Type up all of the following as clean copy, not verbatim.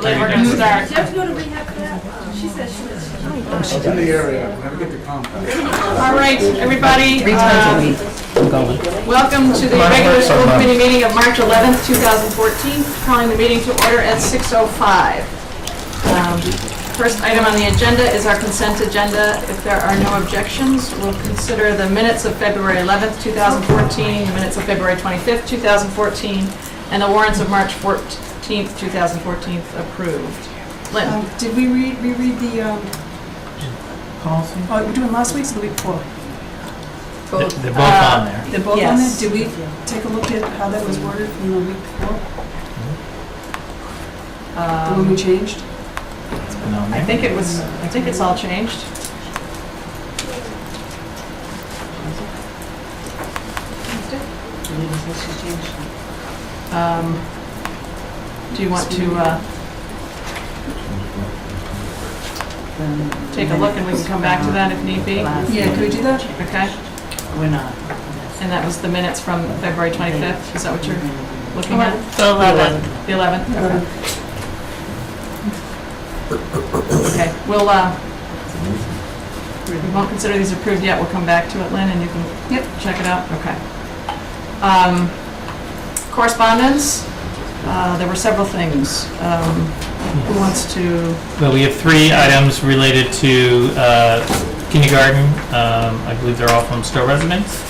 Lynn, we're going to start. Do you have to go to rehab for that? She said she was. She's in the area, never get the compact. All right, everybody. 3 times a week. I'm going. Welcome to the regular school committee meeting of March 11th, 2014. Calling the meeting to order at 6:05. First item on the agenda is our consent agenda. If there are no objections, we'll consider the minutes of February 11th, 2014, the minutes of February 25th, 2014, and the warrants of March 14th, 2014 approved. Lynn? Did we reread the, Policy? oh, we're doing last week's or the week before? They're both on there. They're both on there? Yes. Did we take a look at how that was worded from the week before? The one we changed? It's been on there. I think it's all changed. Do you want to take a look and we can come back to that if need be? Yeah, could we do that? Okay, We're not. and that was the minutes from February 25th, is that what you're looking at? The 11th. The 11th, okay. Okay, we won't consider these approved yet, we'll come back to it, Lynn, and you can check it out, okay. Correspondence, there were several things. Who wants to? Well, we have 3 items related to kindergarten. I believe they're all from Stowe residents.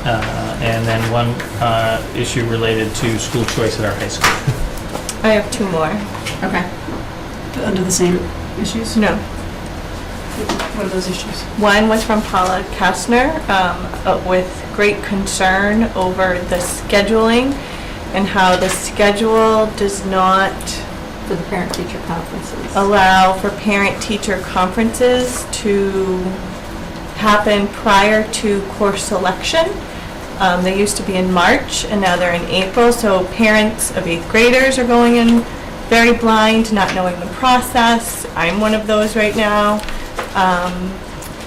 And then one issue related to school choice at our high school. I have 2 more. Okay. Under the same issues? No. What are those issues? One was from Paula Kastner with great concern over the scheduling and how the schedule does not For the parent-teacher conferences. allow for parent-teacher conferences to happen prior to course selection. They used to be in March and now they're in April, so parents of 8th graders are going in very blind, not knowing the process. I'm one of those right now.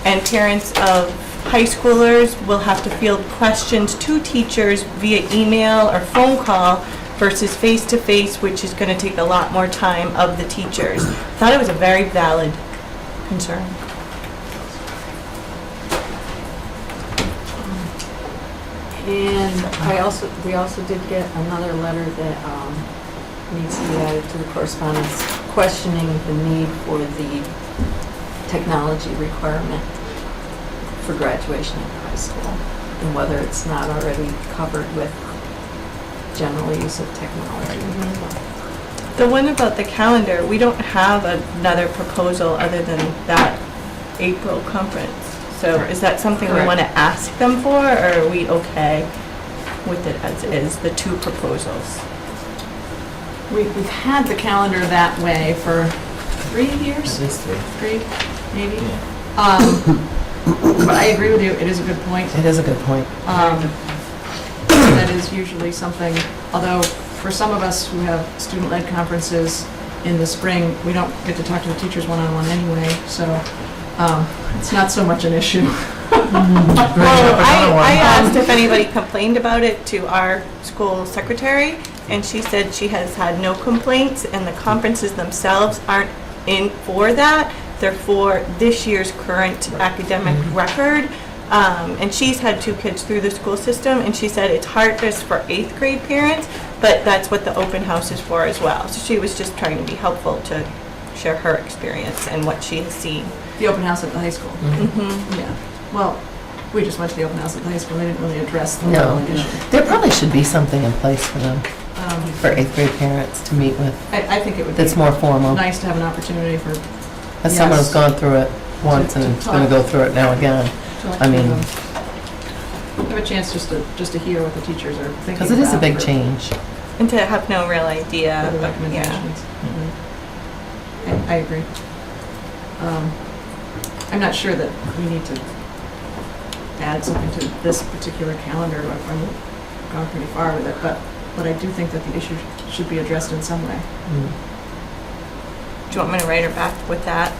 And parents of high schoolers will have to field questions to teachers via email or phone call versus face-to-face, which is going to take a lot more time of the teachers. Thought it was a very valid concern. And we also did get another letter that needs to be added to the correspondence, questioning the need for the technology requirement for graduation at high school, and whether it's not already covered with general use of technology. The one about the calendar, we don't have another proposal other than that April conference. So is that something we Correct. want to ask them for, or are we okay with it as is, the 2 proposals? We've had the calendar that way for 3 years? At least 3. 3, maybe? Yeah. But I agree with you, it is a good point. It is a good point. That is usually something, although for some of us who have student-led conferences in the spring, we don't get to talk to the teachers one-on-one anyway, so it's not so much an issue. Well, I asked if anybody complained about it to our school secretary, and she said she has had no complaints, and the conferences themselves aren't in for that. They're for this year's current academic record. And she's had 2 kids through the school system, and she said it's hardest for 8th grade parents, but that's what the open house is for as well. So she was just trying to be helpful to share her experience and what she has seen. The open house at the high school. Mm-hmm. Yeah. Well, we just went to the open house at the high school. They didn't really address the No. issue. There probably should be something in place for them, for 8th grade parents to meet with, I think it would that's be more formal. nice to have an opportunity for. As someone who's Yes. gone through it once To and is going to go through it now again. I mean, have a chance just to hear what the teachers are thinking. because it is a about big for- change. And to have no real idea. For the Yeah. recommendations. I agree. I'm not sure that we need to add something to this particular calendar. I'm gone pretty far with it, but I do think that the issue should be addressed in some way. Do you want me to write her back with that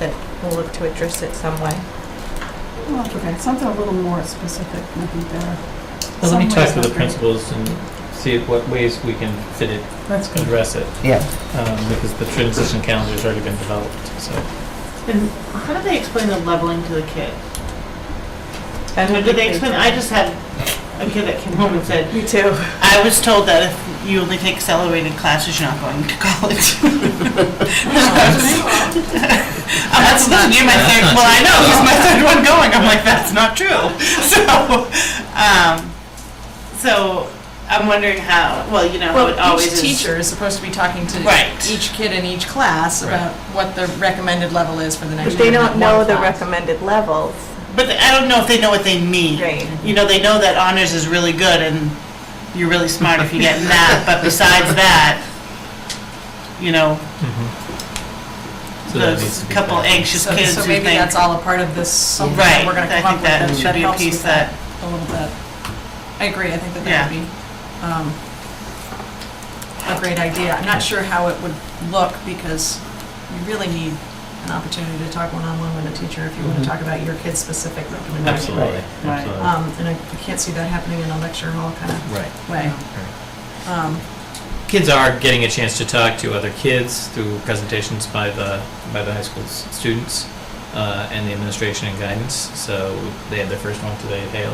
we'll look to address it some way? Well, okay, something a little more specific might be better. Well, let me Some talk ways to the not great. principals and see what ways we can fit it, That's good. address it, Yeah. because the transition calendar's already been developed, so. And how do they explain the leveling to the kid? And How do they explain, I just had a kid that came home and said, Me too. I was told that if you only take accelerated classes, you're not going to college. That's not, you're my third, well, I know, he's my third one going, I'm like, that's not true. So I'm wondering how, well, you know, how it Well, always each is. teacher is supposed to be talking to Right. each kid in each class about what the recommended level is for the next But year. they in don't that know one the class. recommended levels. But I don't know if they know what they mean. Right. You know, they know that honors is really good and you're really smart if you get math, but besides that, you know, So that needs those to be couple clarified. anxious kids So who maybe think. that's all a part of this, something Right, that we're gonna I come up think with that that should be a helps piece with that a little bit. I agree, I think that Yeah. would be a great idea. I'm not sure how it would look, because you really need an opportunity to talk one-on-one with a teacher if you want to talk about your kid's specific recommendation. Absolutely, Right. absolutely. And I can't see that happening in a lecture hall kind of Right. way. Kids are getting a chance to talk to other kids through presentations by the high school students and the administration and guidance. So they had their first one today at Hale.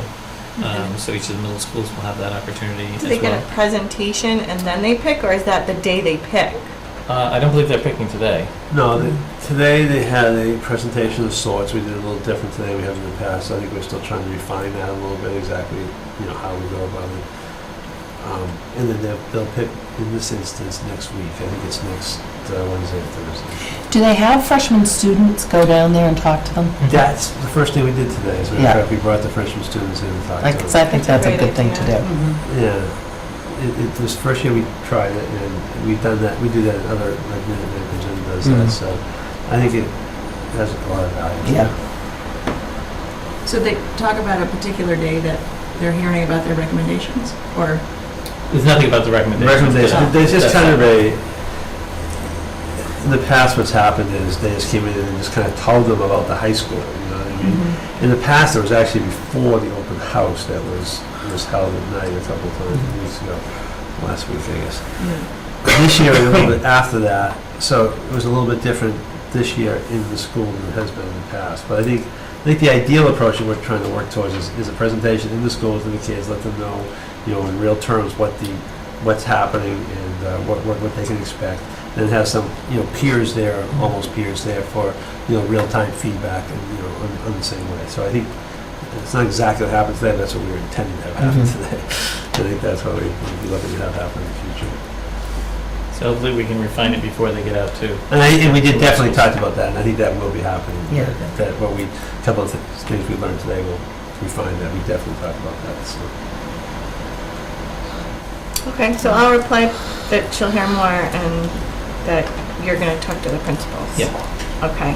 So each of the middle schools will have that opportunity Do as they get well. a presentation and then they pick, or is that the day they pick? I don't believe they're picking today. No, today they had a presentation of sorts. We did a little different today we have in the past. I think we're still trying to refine that a little bit, exactly, how we go about it. And then they'll pick, in this instance, next week. I think it's next Wednesday or Thursday. Do they have freshman students go down there and talk to them? That's the first thing we did today. As a matter Yeah. of fact, we brought the freshman students in and talked Like, to 'cause them. I think that's a good thing to do. Yeah. It was the first year we tried it, and we've done that. We do that in other, like Minuteman comes in and does Mhm. that. So I think it has a lot of value. Yeah. So they talk about a particular day that they're hearing about their recommendations, or? There's nothing about the recommendations. Recommendation. There's just That's kind of separate. in the past what's happened is they just came in and just kind of told them about the high school, you know what I mean? In the past, it was actually before the open house that was held at night a couple of times, weeks ago, last week, I guess. This year, a little bit after that, so it was a little bit different this year in the school than it has been in the past. But I think the ideal approach that we're trying to work towards is a presentation in the schools to the kids, let them know, in real terms what's happening and what they can expect. And have some, peers there, almost peers there for, real-time feedback and, on the same way. So I think it's not exactly what happened today, but that's what we were intending to have happen today. I think that's what we'd be looking to have happen in the future. So hopefully we can refine it before they get out too. And we did definitely talk about that, and I think that will be happening. Yeah. That a couple of things we learned today will refine that. We definitely talked about that, so. Okay, so I'll reply that she'll hear more and that you're going to talk to the principals. Yeah. Okay.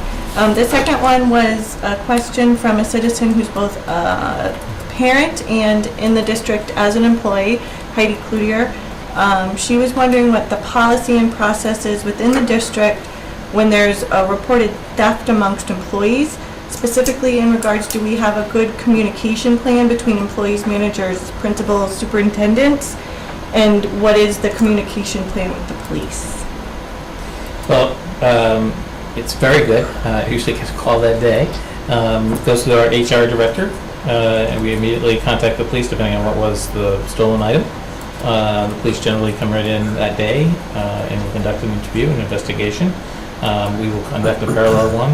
The second one was a question from a citizen who's both a parent and in the district as an employee, Heidi Cloutier. She was wondering what the policy and process is within the district when there's a reported theft amongst employees. Specifically in regards, do we have a good communication plan between employees, managers, principals, superintendents? And what is the communication plan with the police? Well, it's very good. It usually gets a call that day. Goes to our HR director, and we immediately contact the police depending on what was the stolen item. The police generally come right in that day and will conduct an interview and investigation. We will conduct a parallel one,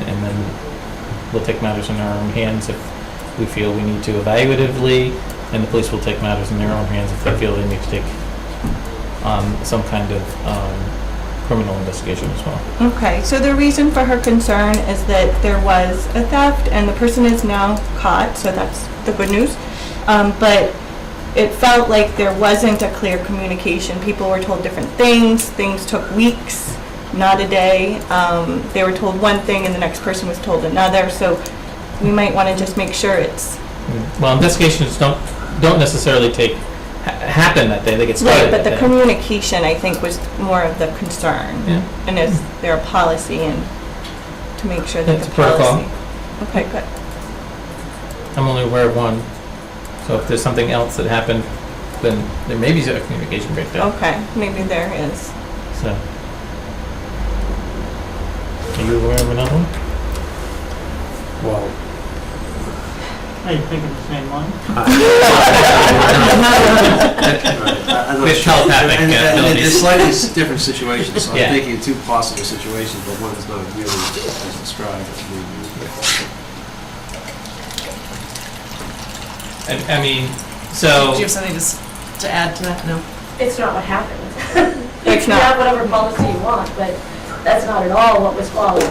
and then we'll take matters in our own hands if we feel we need to evaluatively, and the police will take matters in their own hands if they feel they need to take some kind of criminal investigation as well. Okay, so the reason for her concern is that there was a theft and the person is now caught, so that's the good news. But it felt like there wasn't a clear communication. People were told different things. Things took weeks, not a day. They were told one thing and the next person was told another. So we might want to just make sure it's Well, investigations don't necessarily happen that day. They get started right. But that the day. communication, I think, was more of the concern. Yeah. And is there a policy and to make sure that It's the a protocol. policy? Okay, good. I'm only aware of one. So if there's something else that happened then there may be a communication breakdown, Okay, maybe there is. so. Are you aware of another one? Well, Are you thinking the same one? I'm We not have sure. telepathic And abilities. It's slightly different situations, so I'm Yeah. thinking of two possible situations, but one is not really as described. I mean, so. Do you have something to add to that? No? It's not what happened. It's You not. can have whatever policy you want, but that's not at all what was followed.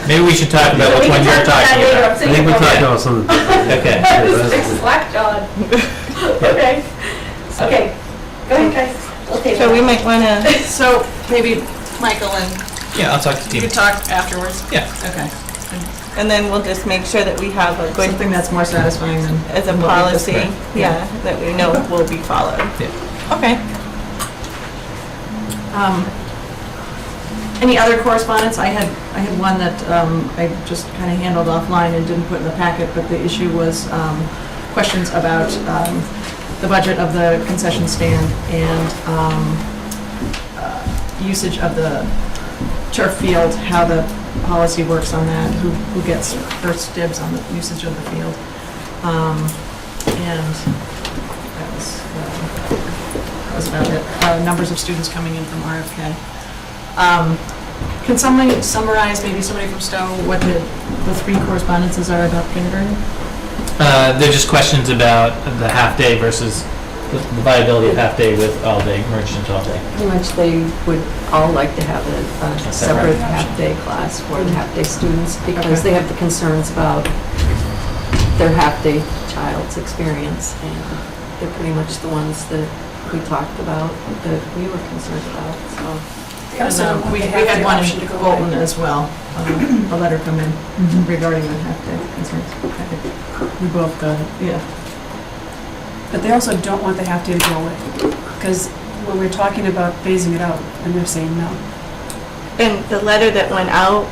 Maybe we should talk about So which we one can you're talk about that talking later. about. I'm I sitting think we're over talking there. about something. Okay. This is a big slack, John. Okay. Okay. Go ahead, guys. We'll take So we it. might want to, So maybe Michael and Yeah, I'll talk to you Tina. could talk afterwards? Yeah. Okay. and then we'll just make sure that we have a good, Something that's more satisfying than. as a what we just policy, read. yeah, that we know will be followed. Yeah. Okay. Any other correspondence? I had one that I just kind of handled offline and didn't put in the packet, but the issue was questions about the budget of the concession stand and usage of the turf field, how the policy works on that, who gets first dibs on the usage of the field. And that was about it. Numbers of students coming in from RFK. Can somebody summarize, maybe somebody from Stowe, what the three correspondences are about kindergarten? They're just questions about the half-day versus the viability of half-day with all-day, merged into all-day. Pretty much they would all like to have a separate half-day class for the half-day students because they have the concerns about their half-day child's experience, and they're pretty much the ones that we talked about, that we were concerned about, so. They also don't want We the had half-day one option to in go Bolton away. as well, a letter come in regarding the half-day concerns. I think we both got it. Yeah. But they also don't want the half-day to go away. Because when we're talking about phasing it out, and they're saying no. And the letter that went out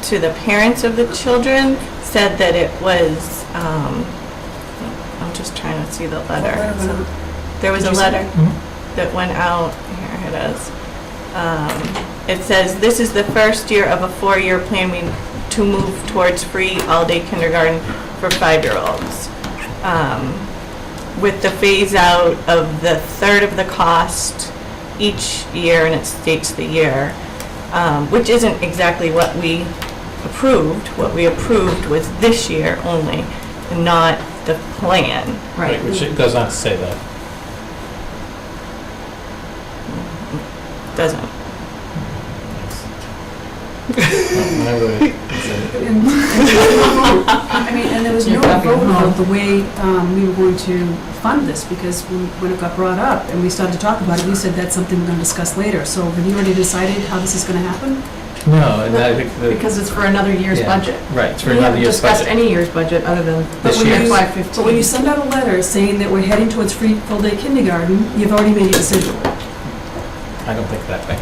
to the parents of the children said that it was, I'm just trying to see the letter. What letter went out? There was a Did you see letter that went out, here it is. It says, "This is the first year of a 4-year plan to move towards free all-day kindergarten for 5-year-olds. With the phase out of the third of the cost each year, and it states the year, which isn't exactly what we approved. What we approved was this year only, and not the plan. Right. Which it goes on to say that. Doesn't. I mean, and there was no vote about the way we were going to fund this, because when it got brought up and we started to talk about it, we said that's something we're going to discuss later. So have you already decided how this is going to happen? No, and I think the. Because it's for another year's Yeah. budget. Right, it's for We another haven't year's discussed budget. any year's budget other than This this year, year's. $515. But when you send out a letter saying that we're heading towards free full-day kindergarten, you've already made a decision. I don't think that way.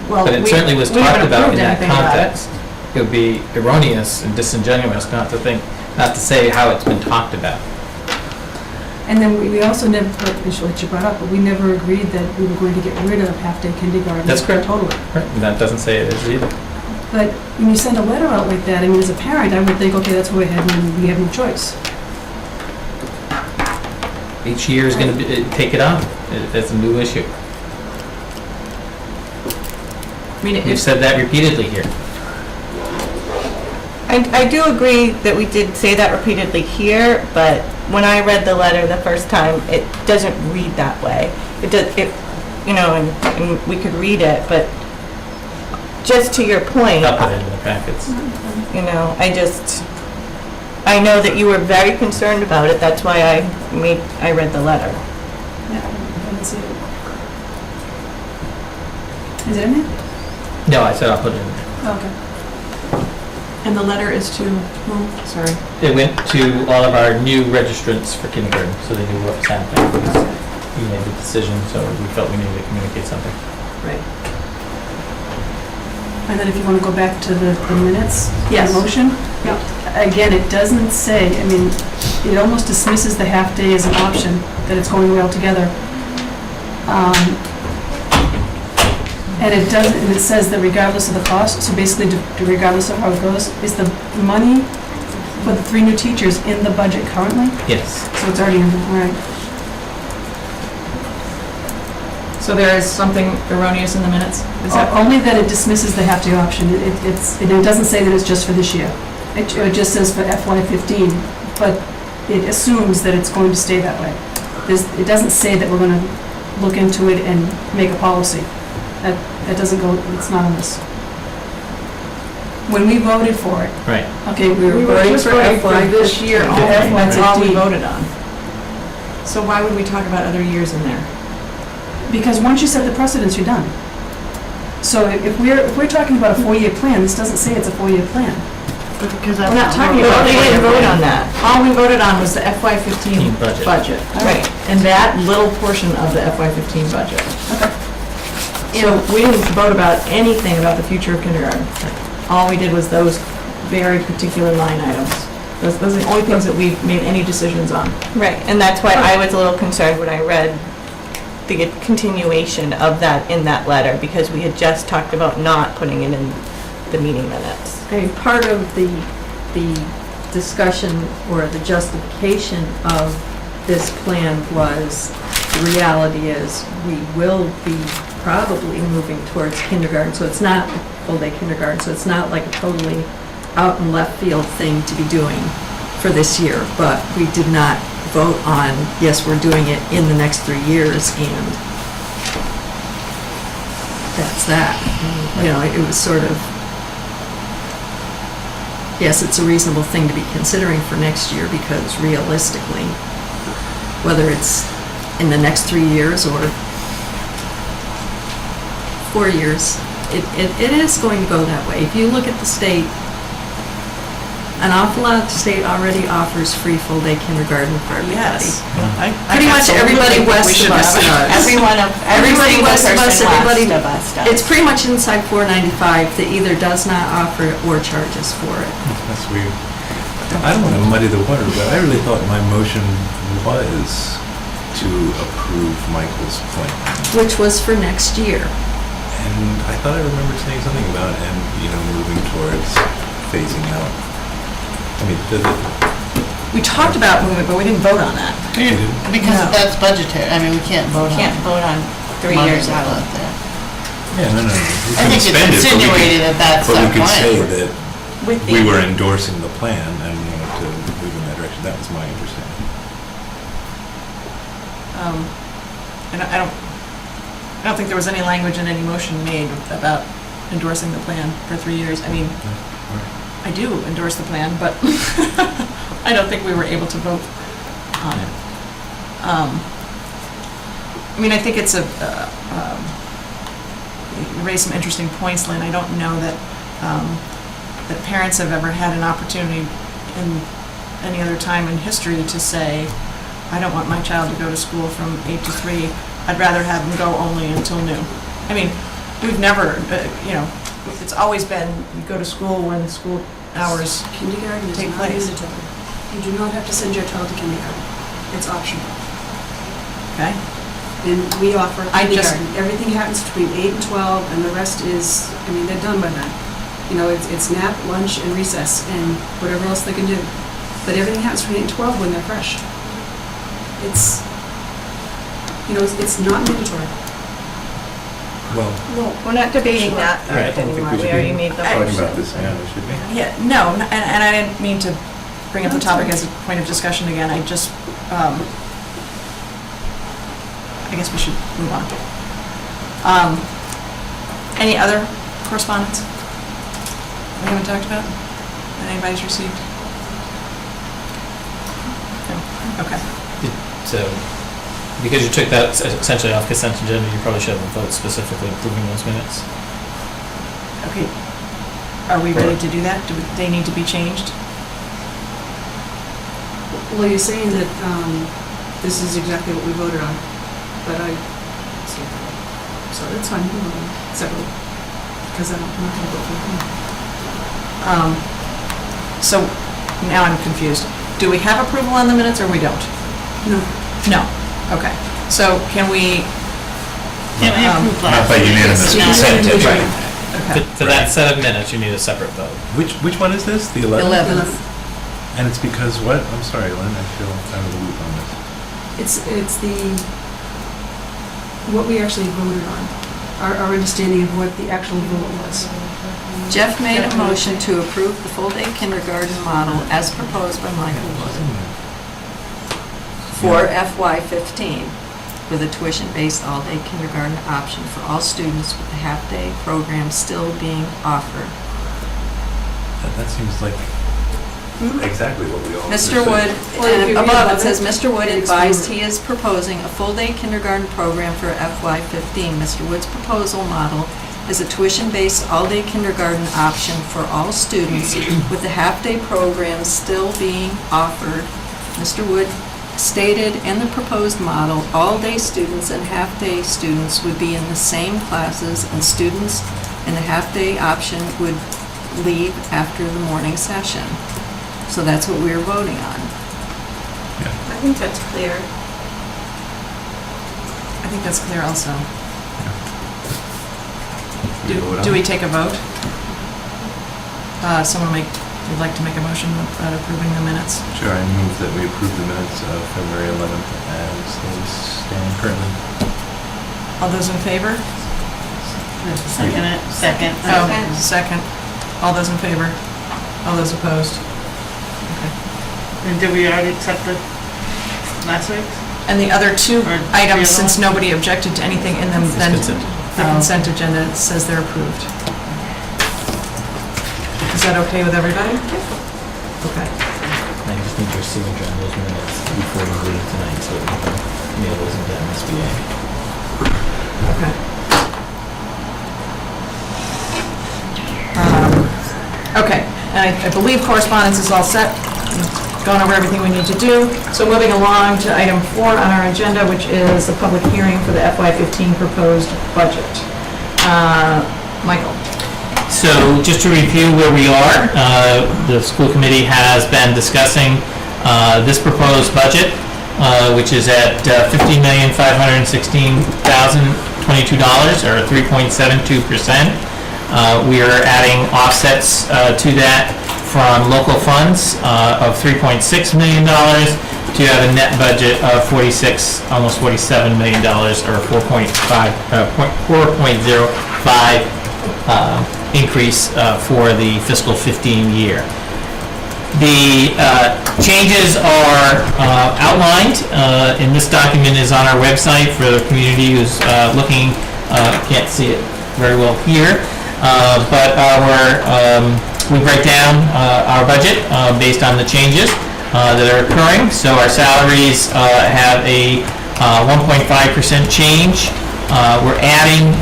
Well, But it we- certainly was we talked haven't about in approved that anything about it. context. It would be erroneous and disingenuous not to say how it's been talked about. And then we also never, which you brought up, but we never agreed that we were going to get rid of half-day kindergarten. That's correct. Totally. Right, and that doesn't say it is either. But when you send a letter out like that, I mean, as a parent, I would think, okay, that's where we're heading, and we have no choice. Each year is going to take it on. It's a new issue. I mean, We've it's, said that repeatedly here. I do agree that we did say that repeatedly here, but when I read the letter the first time, it doesn't read that way. It does, and we could read it, but just to your point, I'll put it in the packets. I know that you were very concerned about it, that's why I read the letter. Yeah, I didn't see it. Is it in there? No, I said I'll put it in there. Oh, okay. and the letter is to whom? Sorry. It went to all of our new registrants for kindergarten, so they knew what was happening. We made the decision, so we felt we needed to communicate something. Right. And then if you want to go back to the minutes, the Yes. motion. Yep. Again, it doesn't say, I mean, it almost dismisses the half-day as an option, that it's going away altogether. And it does, and it says that regardless of the cost, so basically regardless of how it goes, is the money for the 3 new teachers in the budget currently? Yes. So it's already in, all right. So there is something erroneous in the minutes? Is that? Only that it dismisses the half-day option. It doesn't say that it's just for this year. It just says for FY15, but it assumes that it's going to stay that way. It doesn't say that we're going to look into it and make a policy. That doesn't go, it's not on this. When we voted for it, Right. okay, we We were were voting just for voting for FY this year only, FY15. that's all we voted on. So why would we talk about other years in there? Because once you set the precedence, you're done. So if we're talking about a 4-year plan, this doesn't say it's a 4-year plan. Because We're not talking about. We didn't vote on that. All we voted on was the FY15 Budget. budget. Right. And that little portion of the FY15 budget. So we didn't vote about anything about the future of kindergarten. All we did was those very particular line items. Those are the only things that we made any decisions on. Right, and that's why I was a little concerned when I read the continuation of that in that letter, because we had just talked about not putting it in the meeting minutes. I mean, part of the discussion or the justification of this plan was, the reality is, we will be probably moving towards kindergarten, so it's not full-day kindergarten, so it's not like a totally out in left field thing to be doing for this year, but we did not vote on, yes, we're doing it in the next 3 years, and that's that. You know, it was sort of, yes, it's a reasonable thing to be considering for next year, because realistically, whether it's in the next 3 years or 4 years, it is going to go that way. If you look at the state, an awful lot of the state already offers free full-day kindergarten for everybody. Yes. Pretty much everybody west of us does. Everybody west of us, everybody, it's pretty much inside 495 that either does not offer it or charges for it. That's weird. I don't want to muddy the water, but I really thought my motion was to approve Michael's plan. Which was for next year. And I thought I remembered saying something about, moving towards phasing out. I mean, We talked about moving, but we didn't vote on that. Because that's budgetary, I mean, we can't vote on. Can't vote on 3 money years out. there. Yeah, no. We I couldn't think it's spend it, but we could- insinuated that that's But our we could say plan. that With we the- were endorsing the plan and wanted to move in that direction. That was my understanding. And I don't think there was any language in any motion made about endorsing the plan for 3 years. I mean, I do endorse the plan, but I don't think we were able to vote on it. I mean, I think it's you raised some interesting points, Lynn. I don't know that that parents have ever had an opportunity in any other time in history to say, I don't want my child to go to school from 8 to 3. I'd rather have them go only until noon. I mean, we've never, it's always been, you go to school when school hours Kindergarten is take not place. mandatory. You do not have to send your child to kindergarten. It's optional. Okay? And we offer I just- kindergarten. Everything happens between 8 and 12, and the rest is, I mean, they're done by then. It's nap, lunch, and recess, and whatever else they can do. But everything happens between 8 and 12 when they're fresh. It's not mandatory. Well, Well, we're not debating that Right. anymore. We already made the talking motion. about this now, should we? Yeah, no, and I didn't mean to bring up the topic as a point of discussion again. I just, I guess we should move on. Any other correspondence we haven't talked about that anybody's received? No? Okay. So, because you took that essentially off consent agenda, you probably should have a vote specifically approving those minutes. Okay. Are we ready to do that? Do they need to be changed? Well, you're saying that this is exactly what we voted on, but so that's fine, we can vote on it separately, because I'm not going to vote for it. So now I'm confused. do we have approval on the minutes or we don't? No. No, okay. So can we, Can we approve Not last by week? unanimous Not- consent. okay. For that set of minutes, you need a separate vote. Which one is this? The 11th? 11th. And it's because what? I'm sorry, Lynn, I feel out of the loop on this. It's the, what we actually voted on, our understanding of what the actual vote was. Jeff made a motion to approve the full-day kindergarten model as proposed by Michael Wood for FY15, with a tuition-based all-day kindergarten option for all students with the half-day program still being offered. That seems like exactly what we all Mr. Wood, Well, if and you read above it above says, it, Mr. Wood it advised explains he is proposing a full-day kindergarten program for FY15. Mr. Wood's proposal model is a tuition-based all-day kindergarten option for all students with the half-day program still being offered. Mr. Wood stated in the proposed model, all-day students and half-day students would be in the same classes, and students in the half-day option would leave after the morning session. So that's what we were voting on. I think that's clear. I think that's clear also. vote on Do we it? take a vote? Someone would like to make a motion about approving the minutes? Sure, I move that we approve the minutes of February 11th as they stand currently. All those in favor? Second it, second. Oh, second. All those in favor? All those opposed? And did we already accept the last week? And the other two Or items, the other since nobody objected to anything in them, then consent. the consent agenda says they're approved. Is that okay with everybody? Okay. I just need your signature on those minutes before you leave tonight, so we can mail those into MSBA. Okay. Okay, and I believe correspondence is all set. We've gone over everything we need to do. So moving along to item 4 on our agenda, which is the public hearing for the FY15 proposed budget. Michael? So just to review where we are, the school committee has been discussing this proposed budget, which is at $50,516,022, or 3.72%. We are adding offsets to that from local funds of $3.6 million to have a net budget of almost $47 million, or 4.05 increase for the fiscal 15 year. The changes are outlined, and this document is on our website for the community who's looking, can't see it very well here, but we break down our budget based on the changes that are occurring. So our salaries have a 1.5% change. We're adding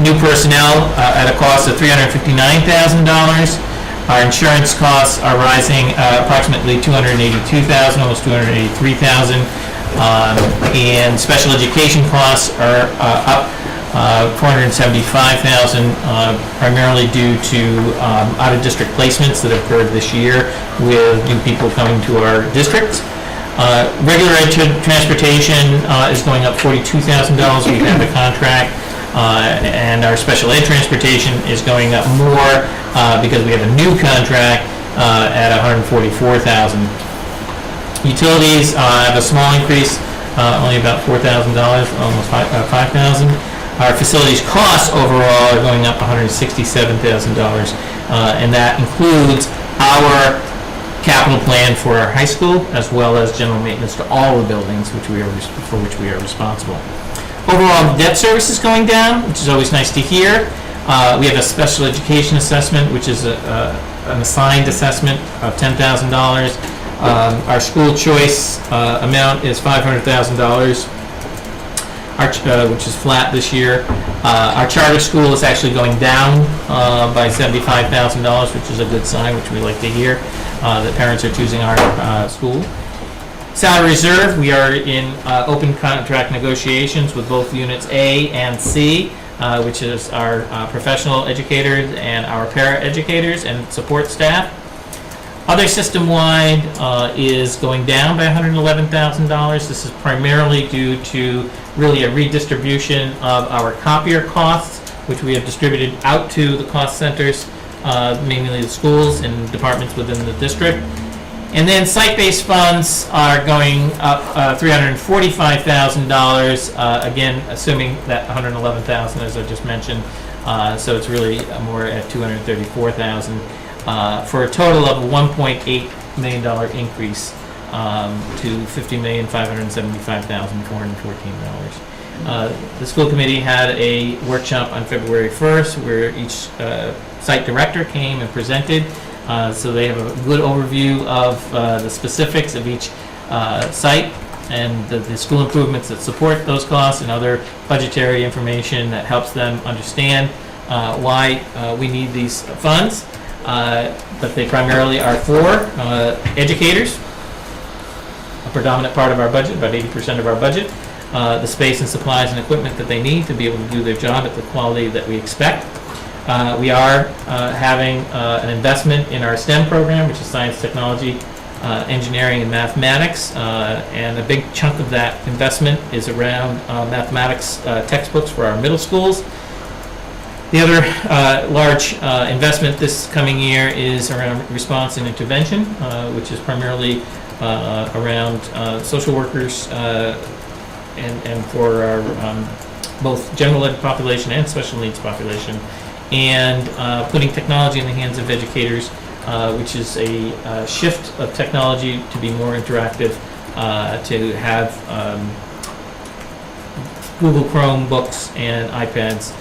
new personnel at a cost of $359,000. Our insurance costs are rising approximately $282,000, almost $283,000. And special education costs are up $475,000, primarily due to out-of-district placements that occurred this year with new people coming to our districts. Regular ed transportation is going up $42,000. We have a contract. And our special ed transportation is going up more because we have a new contract at $144,000. Utilities have a small increase, only about $4,000, almost $5,000. Our facilities costs overall are going up $167,000, and that includes our capital plan for our high school, as well as general maintenance to all the buildings for which we are responsible. Overall, debt service is going down, which is always nice to hear. We have a special education assessment, which is an assigned assessment of $10,000. Our school choice amount is $500,000, which is flat this year. Our charter school is actually going down by $75,000, which is a good sign, which we like to hear, that parents are choosing our school. Salary reserve, we are in open contract negotiations with both units A and C, which is our professional educators and our para-educators and support staff. Other system-wide is going down by $111,000. This is primarily due to really a redistribution of our copier costs, which we have distributed out to the cost centers, mainly the schools and departments within the district. And then site-based funds are going up $345,000, again, assuming that $111,000, as I just mentioned. So it's really more at $234,000, for a total of a $1.8 million increase to $50,575,414. The school committee had a workshop on February 1st where each site director came and presented. So they have a good overview of the specifics of each site and the school improvements that support those costs and other budgetary information that helps them understand why we need these funds. But they primarily are for educators, a predominant part of our budget, about 80% of our budget, the space and supplies and equipment that they need to be able to do their job at the quality that we expect. We are having an investment in our STEM program, which is science, technology, engineering, and mathematics, and a big chunk of that investment is around mathematics textbooks for our middle schools. The other large investment this coming year is around response and intervention, which is primarily around social workers and for our both general ed population and special needs population, and putting technology in the hands of educators, which is a shift of technology to be more interactive, to have Google Chromebooks and iPads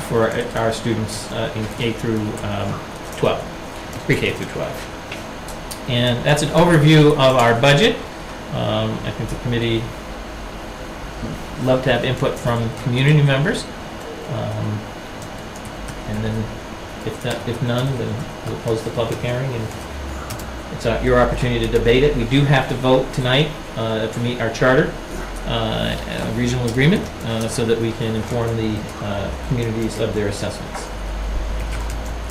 for our students in K through 12, pre-K through 12. And that's an overview of our budget. I think the committee love to have input from community members. And then if none, then we'll close the public hearing, and it's your opportunity to debate it. We do have to vote tonight to meet our charter regional agreement so that we can inform the communities of their assessments.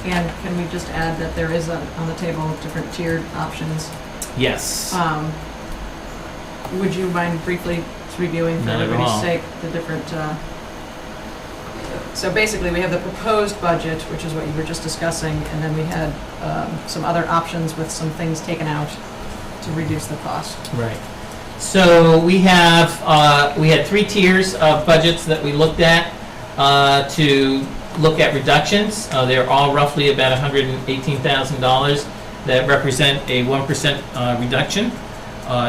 And can we just add that there is on the table different tiered options? Yes. Would you mind briefly reviewing for Not at everybody's all. sake the different, so basically we have the proposed budget, which is what you were just discussing, and then we had some other options with some things taken out to reduce the cost. Right. So we had 3 tiers of budgets that we looked at to look at reductions. They're all roughly about $118,000 that represent a 1% reduction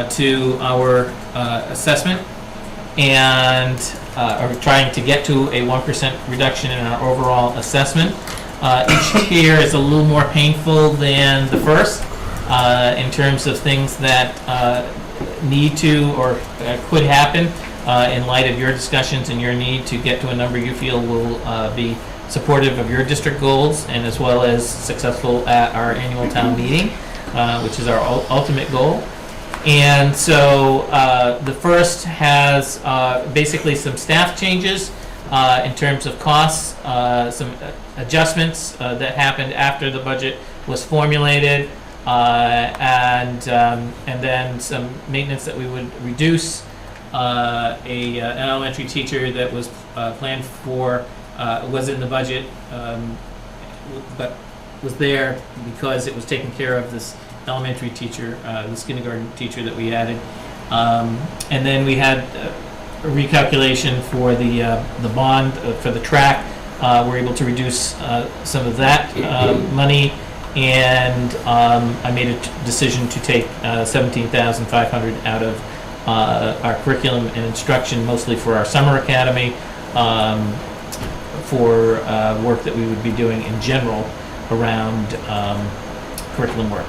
to our assessment, and are trying to get to a 1% reduction in our overall assessment. Each tier is a little more painful than the first in terms of things that need to or could happen in light of your discussions and your need to get to a number you feel will be supportive of your district goals, and as well as successful at our annual town meeting, which is our ultimate goal. And so the first has basically some staff changes in terms of costs, some adjustments that happened after the budget was formulated, and then some maintenance that we would reduce. An elementary teacher that was planned for was in the budget, but was there because it was taking care of this elementary teacher, this kindergarten teacher that we added, and then we had a recalculation for the bond for the track. We're able to reduce some of that money, and I made a decision to take $17,500 out of our curriculum and instruction, mostly for our summer academy, for work that we would be doing in general around curriculum work.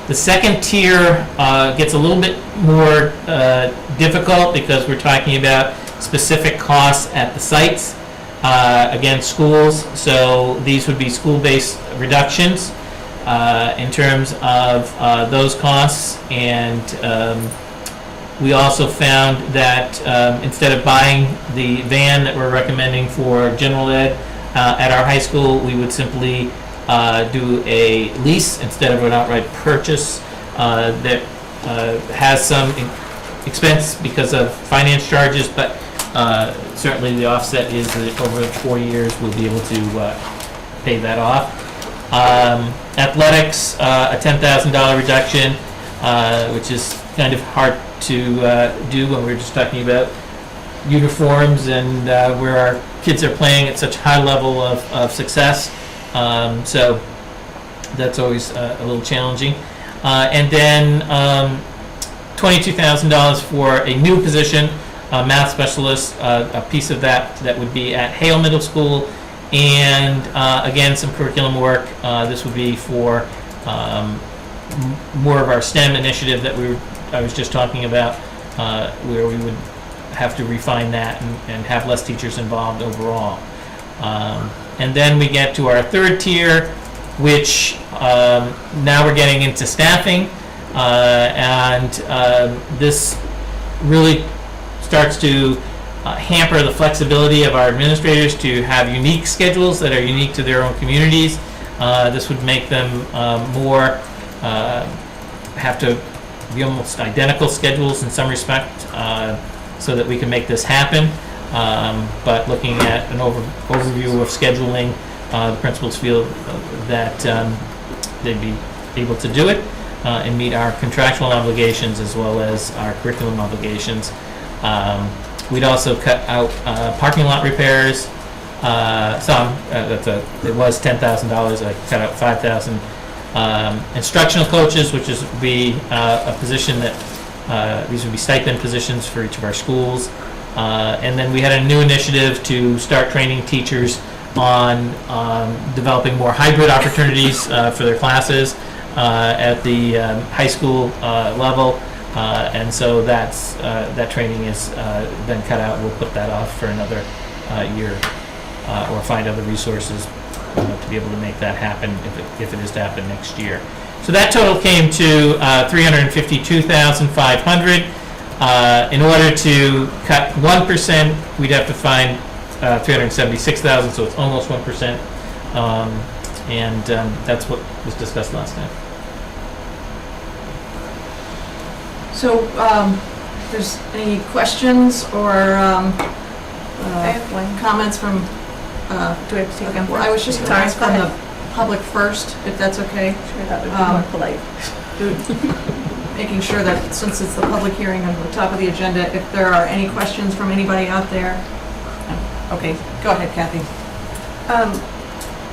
The second tier gets a little bit more difficult because we're talking about specific costs at the sites, again, schools. So these would be school-based reductions in terms of those costs. And we also found that instead of buying the van that we're recommending for general ed at our high school, we would simply do a lease instead of an outright purchase that has some expense because of finance charges, but certainly the offset is that over 4 years, we'll be able to pay that off. Athletics, a $10,000 reduction, which is kind of hard to do when we're just talking about uniforms and where our kids are playing at such high level of success. So that's always a little challenging. And then $22,000 for a new position, a math specialist, a piece of that would be at Hale Middle School. And again, some curriculum work. This would be for more of our STEM initiative that I was just talking about, where we would have to refine that and have less teachers involved overall. And then we get to our third tier, which now we're getting into staffing, and this really starts to hamper the flexibility of our administrators to have unique schedules that are unique to their own communities. This would make them more have to be almost identical schedules in some respect, so that we can make this happen. But looking at an overview of scheduling, the principals feel that they'd be able to do it and meet our contractual obligations as well as our curriculum obligations. We'd also cut out parking lot repairs. It was $10,000. I cut out $5,000. Instructional coaches, which would be a position that these would be stipend positions for each of our schools. And then we had a new initiative to start training teachers on developing more hybrid opportunities for their classes at the high school level. And so that training has been cut out. We'll put that off for another year or find other resources to be able to make that happen if it is to happen next year. So that total came to $352,500. In order to cut 1%, we'd have to find $376,000, so it's almost 1%. And that's what was discussed last time. So, if there's any questions or I have one. comments from, Do I have to take them well, I was just going to Sorry, ask go from ahead. the public first, if that's okay. Sure, that would be more polite. Making sure that since it's the public hearing on the top of the agenda, if there are any questions from anybody out there. Okay, go ahead, Kathy.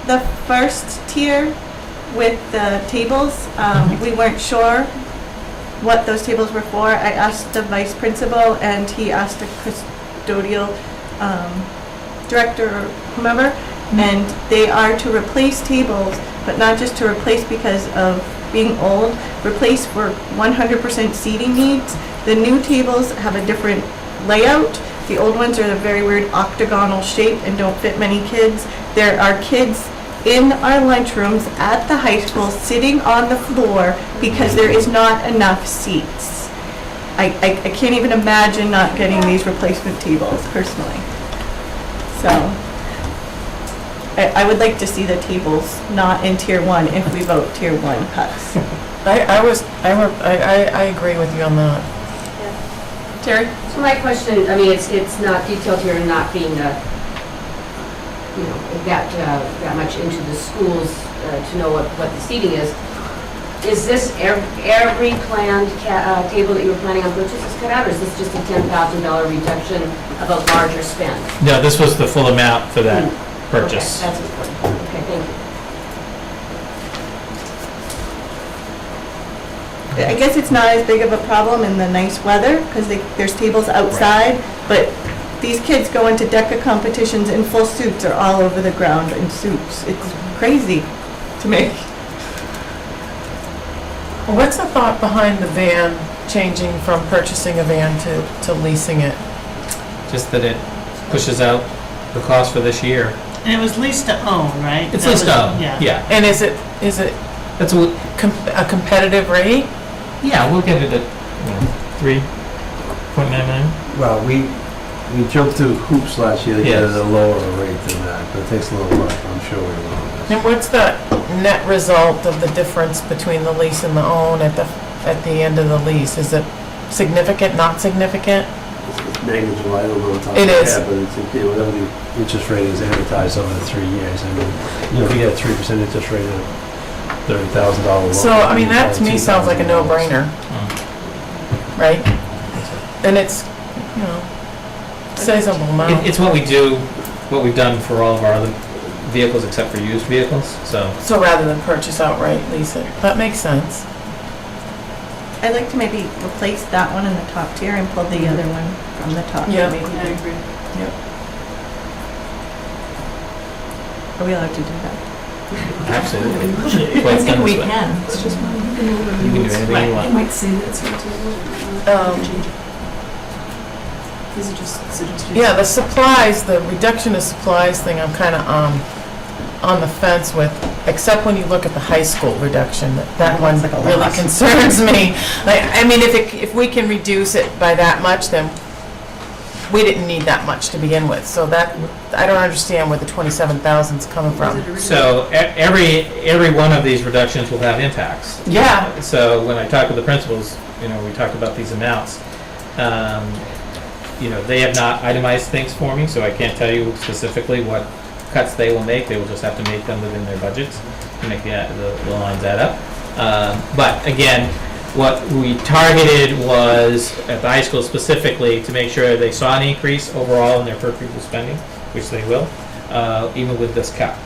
The first tier with the tables, we weren't sure what those tables were for. I asked the vice principal and he asked the custodial director or whomever, and they are to replace tables, but not just to replace because of being old, replace for 100% seating needs. The new tables have a different layout. The old ones are a very weird octagonal shape and don't fit many kids. There are kids in our lunchrooms at the high school sitting on the floor because there is not enough seats. I can't even imagine not getting these replacement tables personally. So I would like to see the tables not in tier one if we vote tier one cuts. I agree with you on that. Terry? So my question, I mean, it's not detailed here and not being, that much into the schools to know what the seating is. Is this every planned table that you were planning on purchases cut out, or is this just a $10,000 reduction of a larger spend? No, this was the full amount for that purchase. Okay, that's important. Okay, thank you. I guess it's not as big of a problem in the nice weather because there's tables outside, but these kids go into DECA competitions in full suits or all over the ground in suits. It's crazy to me. Well, what's the thought behind the van changing from purchasing a van to leasing it? Just that it pushes out the cost for this year. And it was leased to own, right? It's That leased was- to own, Yeah. yeah. And is it That's what, a competitive rate? yeah, we'll get it at 3.99. Well, we we jumped through hoops last year to get Yes. a lower rate than that, but it takes a little work, I'm sure we will. And what's the net result of the difference between the lease and the own at the end of the lease? Is it significant, not significant? Negligible, I don't know what top of It my is. head, but it's, you know, whatever the interest rate is advertised over the 3 years, I mean, you know, if you get a 3% interest rate on a $30,000 loan. So, I mean, that to me probably sounds like a $2,000. no-brainer, right? And it's, you know, sizable amount. It's what we do, what we've done for all of our other vehicles except for used vehicles, so. So rather than purchase outright, lease it. That makes sense. I'd like to maybe replace that one in the top tier and pull the other one from the top. Yeah. Maybe. I agree. Are we allowed to do that? Absolutely. I think we can. It's just, you can do You can do anything you You want. might say that it's going to. These are just suggestions. Yeah, the supplies, the reduction of supplies thing, I'm kind of on the fence with, except when you look at the high school reduction. That one really concerns me. I mean, if we can reduce it by that much, then we didn't need that much to begin with. So that, I don't understand where the 27,000 is coming from. So every one of these reductions will have impacts. Yeah. So when I talk with the principals, you know, we talked about these amounts. You know, they have not itemized things for me, so I can't tell you specifically what cuts they will make. They will just have to make them within their budgets to make the lines add up. But again, what we targeted was at the high school specifically to make sure they saw an increase overall in their per pupil spending, which they will, even with this cut.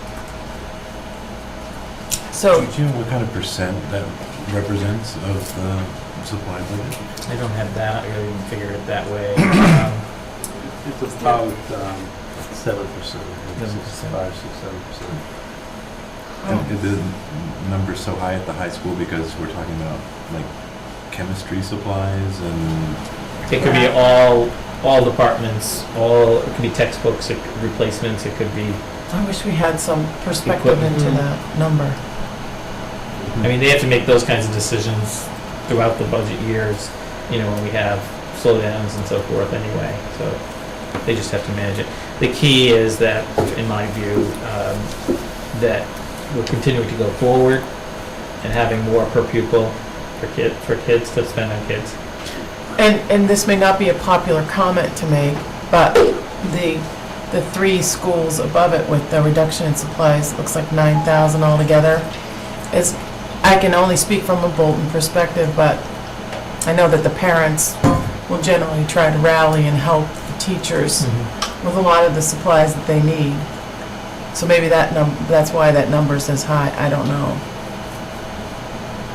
So, Do you know what kind of percent that represents of the supply budget? I don't have that, I really didn't figure it that way. It's about 7%, 7%. 5, 6, 7%. And the number's so high at the high school because we're talking about like chemistry supplies and It could be all departments, it could be textbooks, replacements, it could be, I wish we had some perspective Equipment. into that number. I mean, they have to make those kinds of decisions throughout the budget years, you know, when we have slowdowns and so forth anyway, so they just have to manage it. The key is that, in my view, that we're continuing to go forward and having more per pupil for kids to spend on kids. And this may not be a popular comment to make, but the 3 schools above it with the reduction in supplies, looks like 9,000 altogether. I can only speak from a Bolton perspective, but I know that the parents will generally try to rally and help the teachers with a lot of the supplies that they need. So maybe that's why that number's as high, I don't know.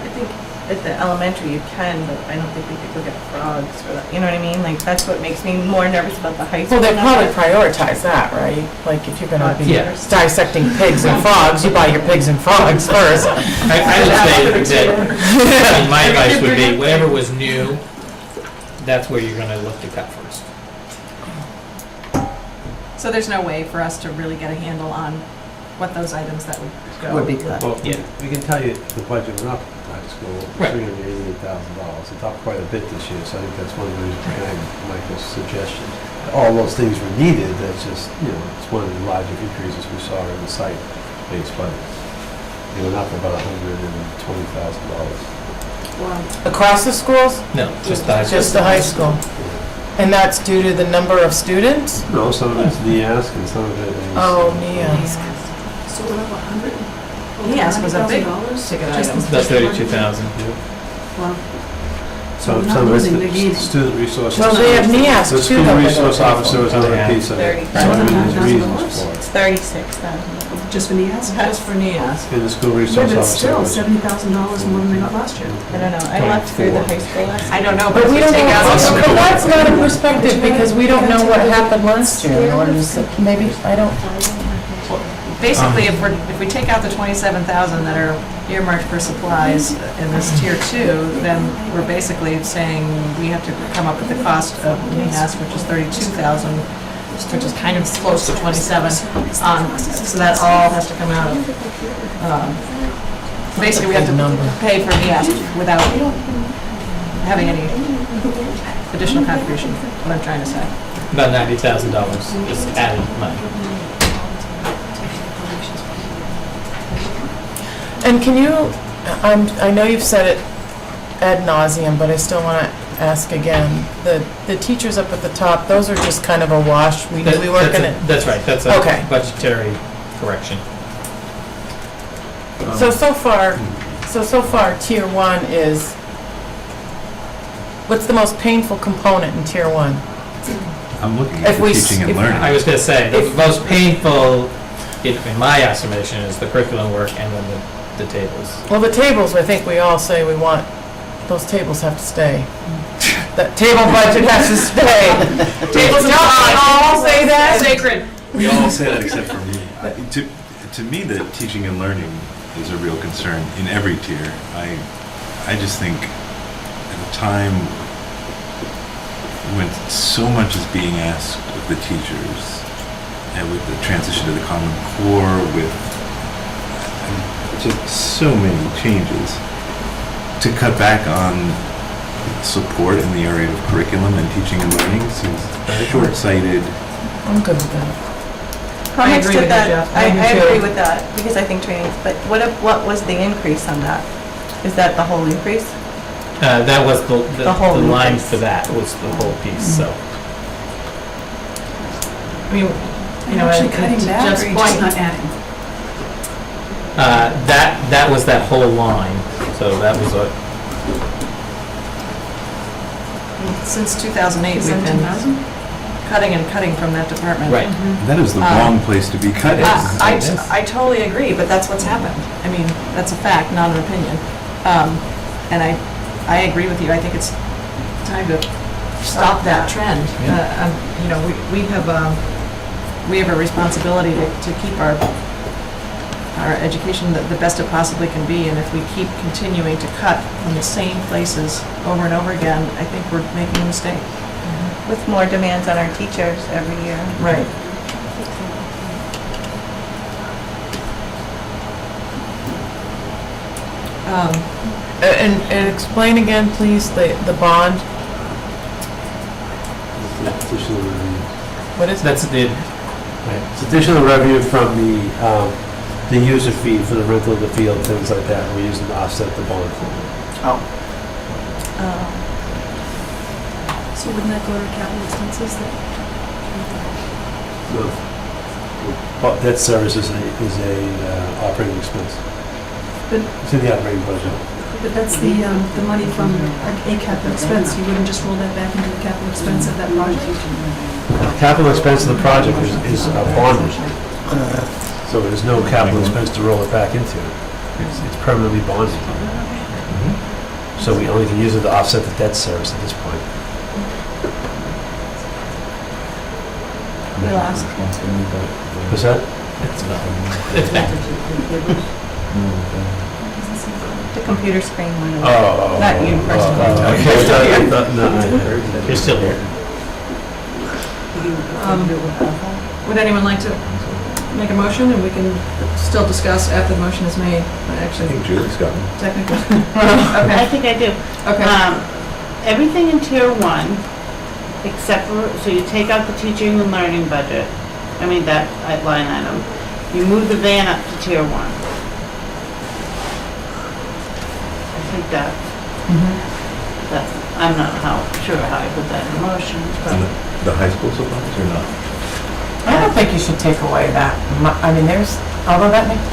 I think at the elementary you can, but I don't think we could go get frogs for that. You know what I mean? Like, that's what makes me more nervous about the high school. Well, they probably number. prioritize that, right? Like, if you're gonna be Yeah. dissecting pigs and frogs, you buy your pigs and frogs first. I would say that, my advice would be, whatever was new, that's where you're gonna look to cut first. So there's no way for us to really get a handle on what those items that would go. Would be cut. Well, Yeah. we can tell you the budget went up at the high school, Right. $388,000. It's up quite a bit this year, so I think that's one of the reasons behind Michael's suggestion. All those things were needed, that's just, you know, it's one of the larger increases we saw in the site-based budget. It went up about $120,000. Across the schools? No, just the high school. Just the high school. And that's due to the number of students? No, some of it's NEASC and some of it is. Oh, NEASC. So we're up 100? Yes, was a big $100,000? ticket Just item. the- That's 32,000. Wow. Some not of it's losing, they the gained. student resource. Well, they have The NEASC too. school that they resource don't pay officer for. was another Yeah. piece of it. 30. So I mean, there's reasons $100,000? for It's it. 36,000. Just for NEAS? Just for NEAS. And the school Yeah, resource but officer still, was. $70,000 more than they got last year. I don't know. I left through the high school last I don't know, But but we if don't you take know, out. but that's not a perspective, because we don't know what happened last year. Or is it- maybe, I don't, Basically, if we take out the 27,000 that are earmarked for supplies in this tier 2, then we're basically saying we have to come up with the cost of NEAS, which is 32,000, which is kind of close to 27. So that all has to come out of, basically we have to pay for NEAS without having any additional contribution, what I'm trying to say. About $90,000 is added money. And can you, I know you've said it ad nauseum, but I still want to ask again. The teachers up at the top, those are just kind of a wash. We weren't going to. That's right, that's Okay. a budgetary correction. So far, tier 1 is, what's the most painful component in tier 1? I'm looking If at the we teaching and if- learning. I was going to say, the If- most painful, in my estimation, is the curriculum work and then the tables. Well, the tables, I think we all say we want, those tables have to stay. That table budget has to stay. Tables don't all say that? Sacred. We all say that except for me. To me, the teaching and learning is a real concern in every tier. I just think at a time when so much is being asked of the teachers, and with the transition to the Common Core, with just so many changes, to cut back on support in the area of curriculum and teaching and learning seems short-sighted. I'm good with that. How I much agree did with that? you, Jeff. I I do too. agree with that, because I think training, but what was the increase on that? Is that the whole increase? That was The whole the line increase. for that was the whole piece, so. I mean, And actually cutting to back, Jeff's or you're just point, not adding? That was that whole line, so that was a, since 2008, we've been 17,000? cutting and cutting from that department. right. That is the wrong place to be cutting. I totally agree, but that's what's happened. I mean, that's a fact, not an opinion. And I agree with you. I think it's time to stop that trend. You know, we have a responsibility to keep our education the best it possibly can be, and if we keep continuing to cut from the same places over and over again, I think we're making a mistake. With more demands on our teachers every year. Right. And explain again, please, the bond. Additional revenue. What is it? That's the, It's additional revenue from the user fee for the rental of the field, things like that. We're using to offset the bond. So wouldn't that go to capital expenses? No. Well, debt service is a operating expense. But- It's in the operating budget. But that's the money from a capital expense. You wouldn't just roll that back into the capital expense of that project? Capital expense of the project is bonded. So there's no capital expense to roll it back into. It's permanently bonded. So we only can use it to offset the debt service at this point. We lost. What's that? it's back. The computer screen went away. Oh. Not you personally. Okay. You're still here. No, You're still here. Would anyone like to make a motion, and we can still discuss after the motion is made, but I actually, think Julie's got one. technically. I Okay, think I do. okay. Everything in tier 1, except for, so you take out the teaching and learning budget, that line item, you move the van up to tier 1. I think that's, I'm not sure how I put that in motion, but. And the high school supplies or not? I don't think you should take away that. There's, although that makes.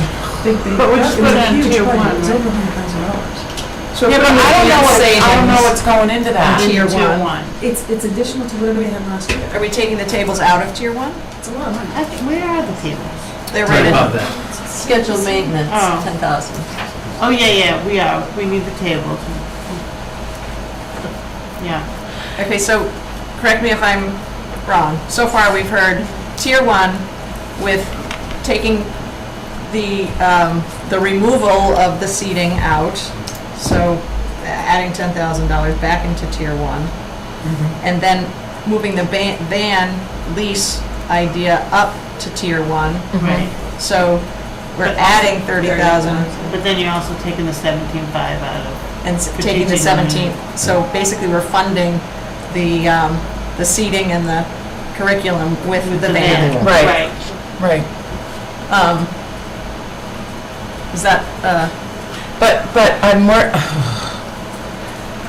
But we're just putting it in tier 1, It's right? over $100,000. So Yeah, but I don't know what's going into that. Tier Tier 1. 1. It's additional to whatever they had last year. Are we taking the tables out of tier 1? It's a lot of money. I think, where are the tables? They're Right right in. above that. Scheduled maintenance, Oh. 10,000. Oh, yeah, we are. We need the tables. Yeah. Okay, so, correct me if I'm wrong. So far, we've heard tier 1 with taking the removal of the seating out, so adding $10,000 back into tier 1, and then moving the van lease idea up to tier 1. Right. So we're But adding 30,000 But then you're also taking the 17.5 out of. and For taking the teaching and 17. So basically, we're funding the seating and the curriculum with the van. Right, right. Is that, But I'm more,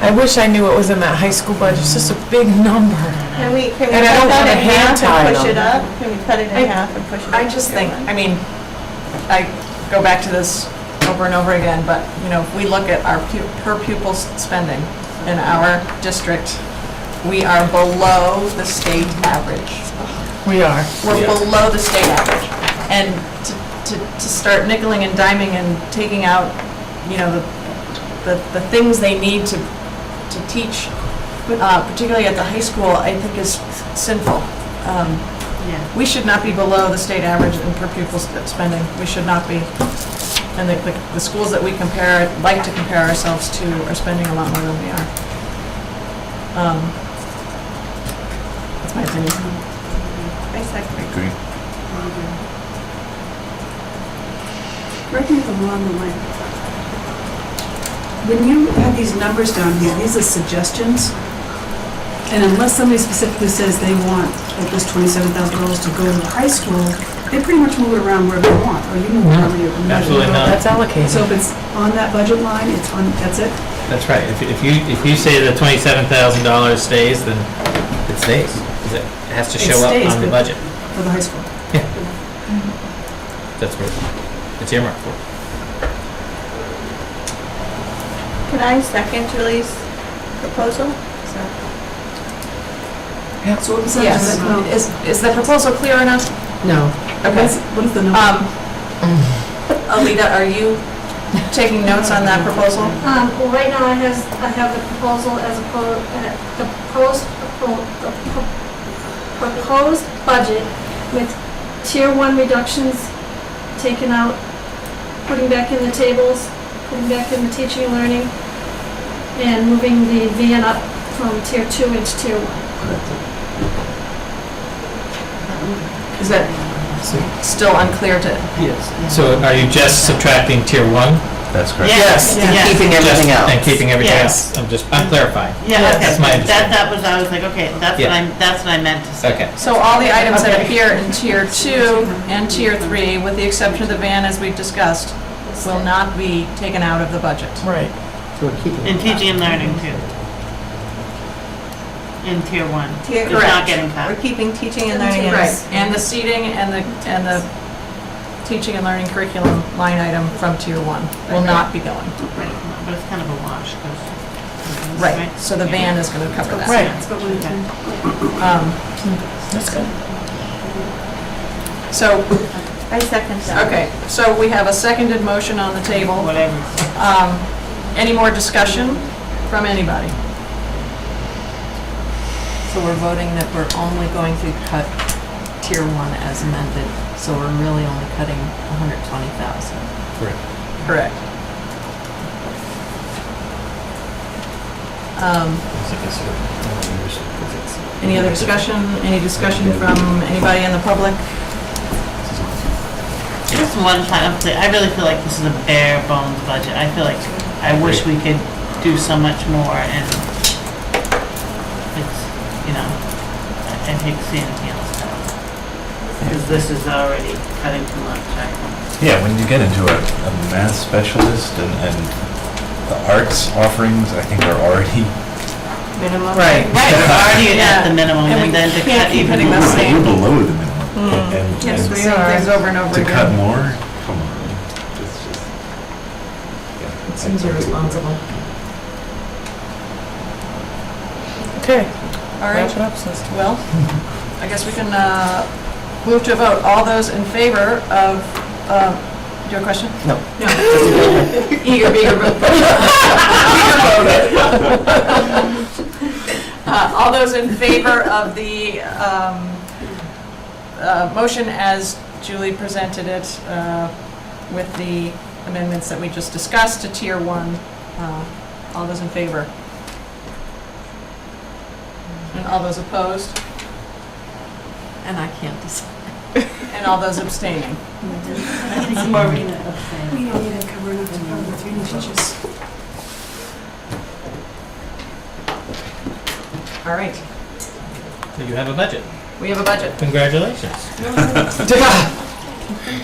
I wish I knew what was in that high school budget, it's just a big number. Can we cut And I don't that wanna in half hand-tie and push it them. up? Can we cut it in half and push it up? I just think, I mean, I go back to this over and over again, but, you know, if we look at our per pupil spending in our district, we are below the state average. We are. We're below the state average. And to start nickeling and diming and taking out, you know, the things they need to teach, particularly at the high school, I think is sinful. We should not be below the state average in per pupil spending. We should not be. And the schools that we like to compare ourselves to are spending a lot more than we are. That's my opinion. I second. I agree. Correct me if I'm wrong, Elaine. When you have these numbers down here, these are suggestions, and unless somebody specifically says they want like this $27,000 to go to the high school, they pretty much move it around wherever they want, or you move it around wherever you want. Absolutely not. That's allocated. So if it's on that budget line, it's on, that's it? That's right. If you say the $27,000 stays, then it stays. 'Cause it has to It show up stays, on the but- budget. For the high school? That's what it's earmarked for. Can I second Julie's proposal? So what percentage Yes. is that now? Is the proposal clear enough? No. Okay. What is the number? Alita, are you taking notes on that proposal? Well, right now I have the proposal as proposed budget with tier 1 reductions taken out, putting back in the tables, putting back in the teaching and learning, and moving the van up from tier 2 into tier 1. Is that still unclear to? So are you just subtracting tier 1? That's correct. Yes, And Yes. keeping everything Just- else. And keeping everything Yes. else? I'm clarifying. Yeah, okay. That's my understanding. That was, I was like, okay, that's what Yeah. that's what I meant to say. Okay. So all the items that appear in tier 2 and tier 3, with the exception of the van as we've discussed, will not be taken out of the budget. right. In teaching and learning too. In tier 1. It's Correct. not getting We're cut. keeping teaching and learning in Right, this. and the seating and the teaching and learning curriculum line item from tier 1 will not be going. Right, but it's kind of a wash, 'cause- Right, so the van is going to cover that. Right. That's good. So, I second that. okay, so we have a seconded motion on the table. Whatever. Any more discussion from anybody? So we're voting that we're only going to cut tier 1 as amended, so we're really only cutting 120,000. Correct. Any other discussion? Any discussion from anybody in the public? Just one time, I really feel like this is a bare bones budget. I feel like I wish we could do so much more, and it's, you know, I'd hate to see anything else done. Because this is already cutting too much, I think. Yeah, when you get into a math specialist and the arts offerings, I think are already, Minimum. Right. Right, we're already at the minimum, And we and then to can't cut keep even putting more. the same- we're below the minimum. And- Yes, and we are. Things over and over to cut again. more, come on. It's just, yeah. It seems irresponsible. Okay. All right, Wrap it up, sister. well, I guess we can move to a vote. All those in favor of, do you have a question? No. No. Eager, beager, all those in favor of the motion as Julie presented it, with the amendments that we just discussed to tier 1, all those in favor? And all those opposed? And I can't decide. And all those abstaining? We don't need to cover enough to cover the 3 teachers. All right. So you have a budget. We have a budget. Congratulations.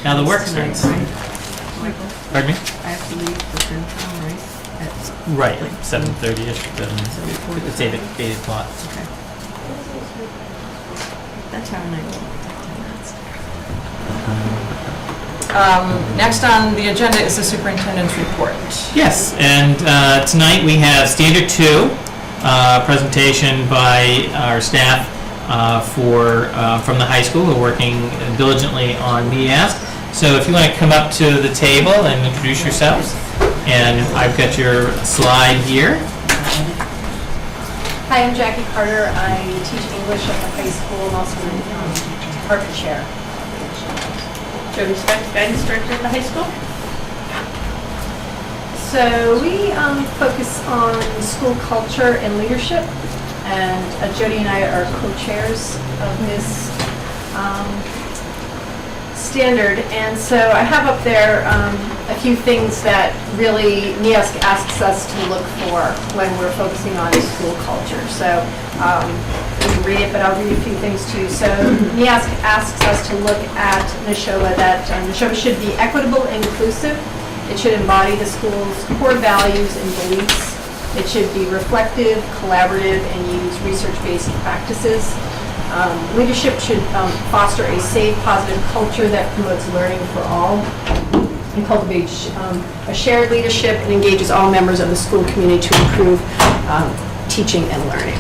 Now the work starts. Pardon me? I have to leave for FinCom, right? Right, like 7:30ish. It's 8 o'clock. Okay. That's how I know. Next on the agenda is the superintendent's report. Yes, and tonight we have Standard 2, presentation by our staff from the high school who are working diligently on NEASC. So if you want to come up to the table and introduce yourselves, and I've got your slide here. Hi, I'm Jackie Carter. I teach English at the high school and also the department chair. Jody Speck, guidance director at the high school. So we focus on school culture and leadership, and Jody and I are co-chairs of this standard. And so I have up there a few things that really NEASC asks us to look for when we're focusing on school culture. So you can read it, but I'll read a few things too. So NEASC asks us to look at NSHOA, that NSHOA should be equitable and inclusive. It should embody the school's core values and beliefs. It should be reflective, collaborative, and use research-based practices. Leadership should foster a safe, positive culture that promotes learning for all and cultivates a shared leadership and engages all members of the school community to improve teaching and learning.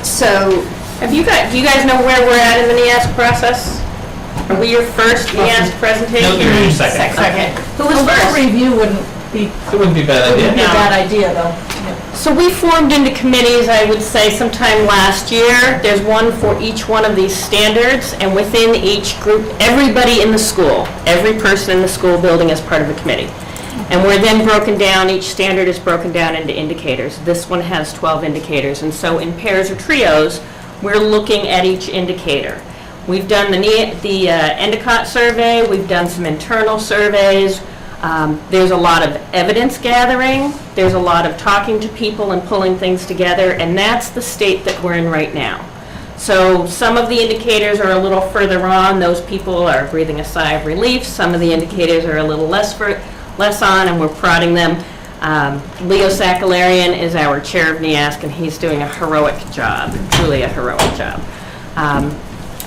So, Do you guys know where we're at in the NEASC process? Are we your first NEASC presentation? No, you're your second. Okay. Who was A little first? review wouldn't be It wouldn't be a bad idea. a bad idea, though. So we formed into committees, I would say, sometime last year. There's one for each one of these standards, and within each group, everybody in the school, every person in the school building is part of a committee. And we're then broken down, each standard is broken down into indicators. This one has 12 indicators, and so in pairs or trios, we're looking at each indicator. We've done the Endicott survey, we've done some internal surveys. There's a lot of evidence gathering, there's a lot of talking to people and pulling things together, and that's the state that we're in right now. So some of the indicators are a little further on, those people are breathing a sigh of relief. Some of the indicators are a little less on, and we're prodding them. Leo Sakalarian is our chair of NEASC, and he's doing a heroic job, truly a heroic job.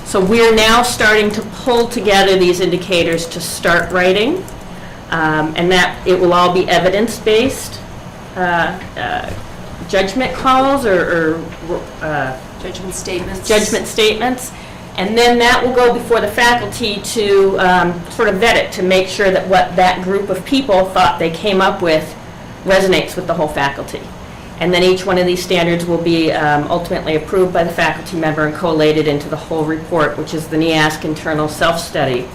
So we're now starting to pull together these indicators to start writing. And that it will all be evidence-based judgment calls or judgment statements. Judgment statements. And then that will go before the faculty to sort of vet it, to make sure that what that group of people thought they came up with resonates with the whole faculty. And then each one of these standards will be ultimately approved by the faculty member and collated into the whole report, which is the NEASC internal self-study.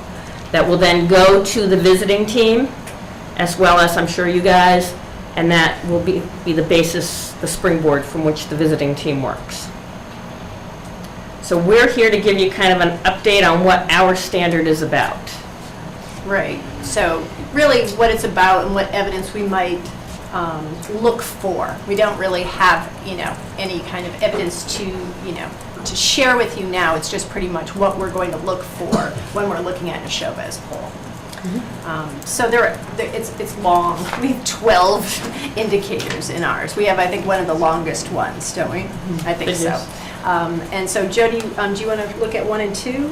That will then go to the visiting team, as well as, I'm sure, you guys, and that will be the basis, the springboard from which the visiting team works. So we're here to give you kind of an update on what our standard is about. Right. So really what it's about and what evidence we might look for. We don't really have, any kind of evidence to share with you now. It's just pretty much what we're going to look for when we're looking at NSHOA as a whole. So it's long. We have 12 indicators in ours. We have, I think, one of the longest ones, don't we? I think so. And so, Jody, do you want to look at 1 and 2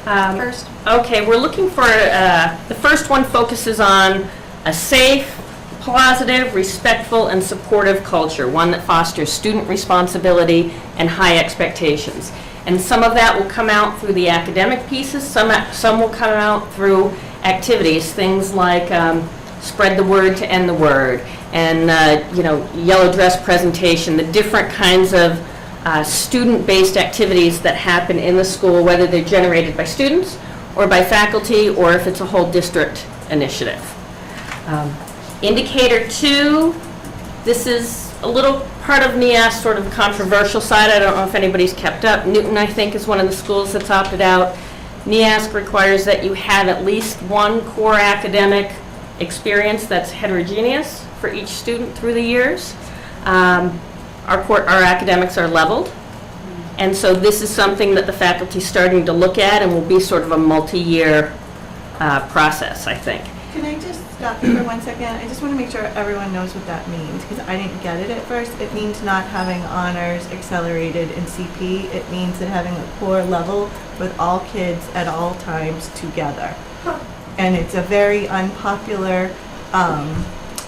first? Okay, we're looking for, the first one focuses on a safe, positive, respectful, and supportive culture, one that fosters student responsibility and high expectations. And some of that will come out through the academic pieces, some will come out through activities, things like spread the word to end the word, and yellow dress presentation, the different kinds of student-based activities that happen in the school, whether they're generated by students or by faculty, or if it's a whole district initiative. Indicator 2, this is a little part of NEASC, sort of controversial side. I don't know if anybody's kept up. Newton, I think, is one of the schools that's opted out. NEASC requires that you have at least one core academic experience that's heterogeneous for each student through the years. Our academics are leveled. And so this is something that the faculty's starting to look at and will be sort of a multi-year process, I think. Can I just stop you for 1 second? I just want to make sure everyone knows what that means, because I didn't get it at first. It means not having honors accelerated in CP. It means that having a core level with all kids at all times together. And it's a very unpopular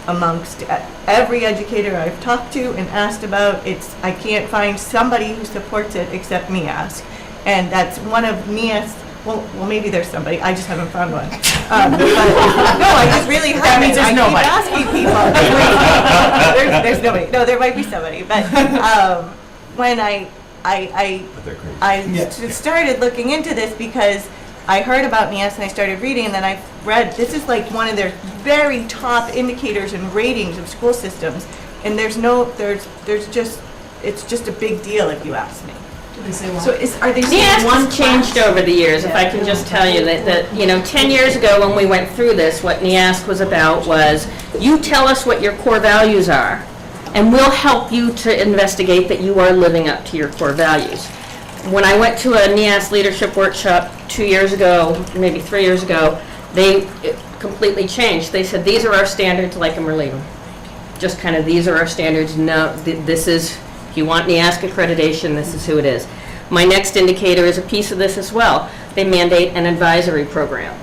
amongst every educator I've talked to and asked about. I can't find somebody who supports it except NEASC. And that's one of NEASC. Well, maybe there's somebody. I just haven't found one. But, no, I just really haven't. That means there's nobody. I keep asking people. There's nobody. No, there might be somebody. But when I started looking into this because I heard about NEASC and I started reading, and then I read, this is like one of their very top indicators and ratings of school systems. And it's just a big deal if you ask me. So are they saying NEASC one has changed over the years, if I can just tell you that, 10 years ago when we went through this, what NEASC was about was, you tell us what your core values are, and we'll help you to investigate that you are living up to your core values. When I went to a NEASC leadership workshop 2 years ago, maybe 3 years ago, they completely changed. They said, these are our standards, like them or leave them. Just kind of, these are our standards. No, this is, if you want NEASC accreditation, this is who it is. My next indicator is a piece of this as well. They mandate an advisory program.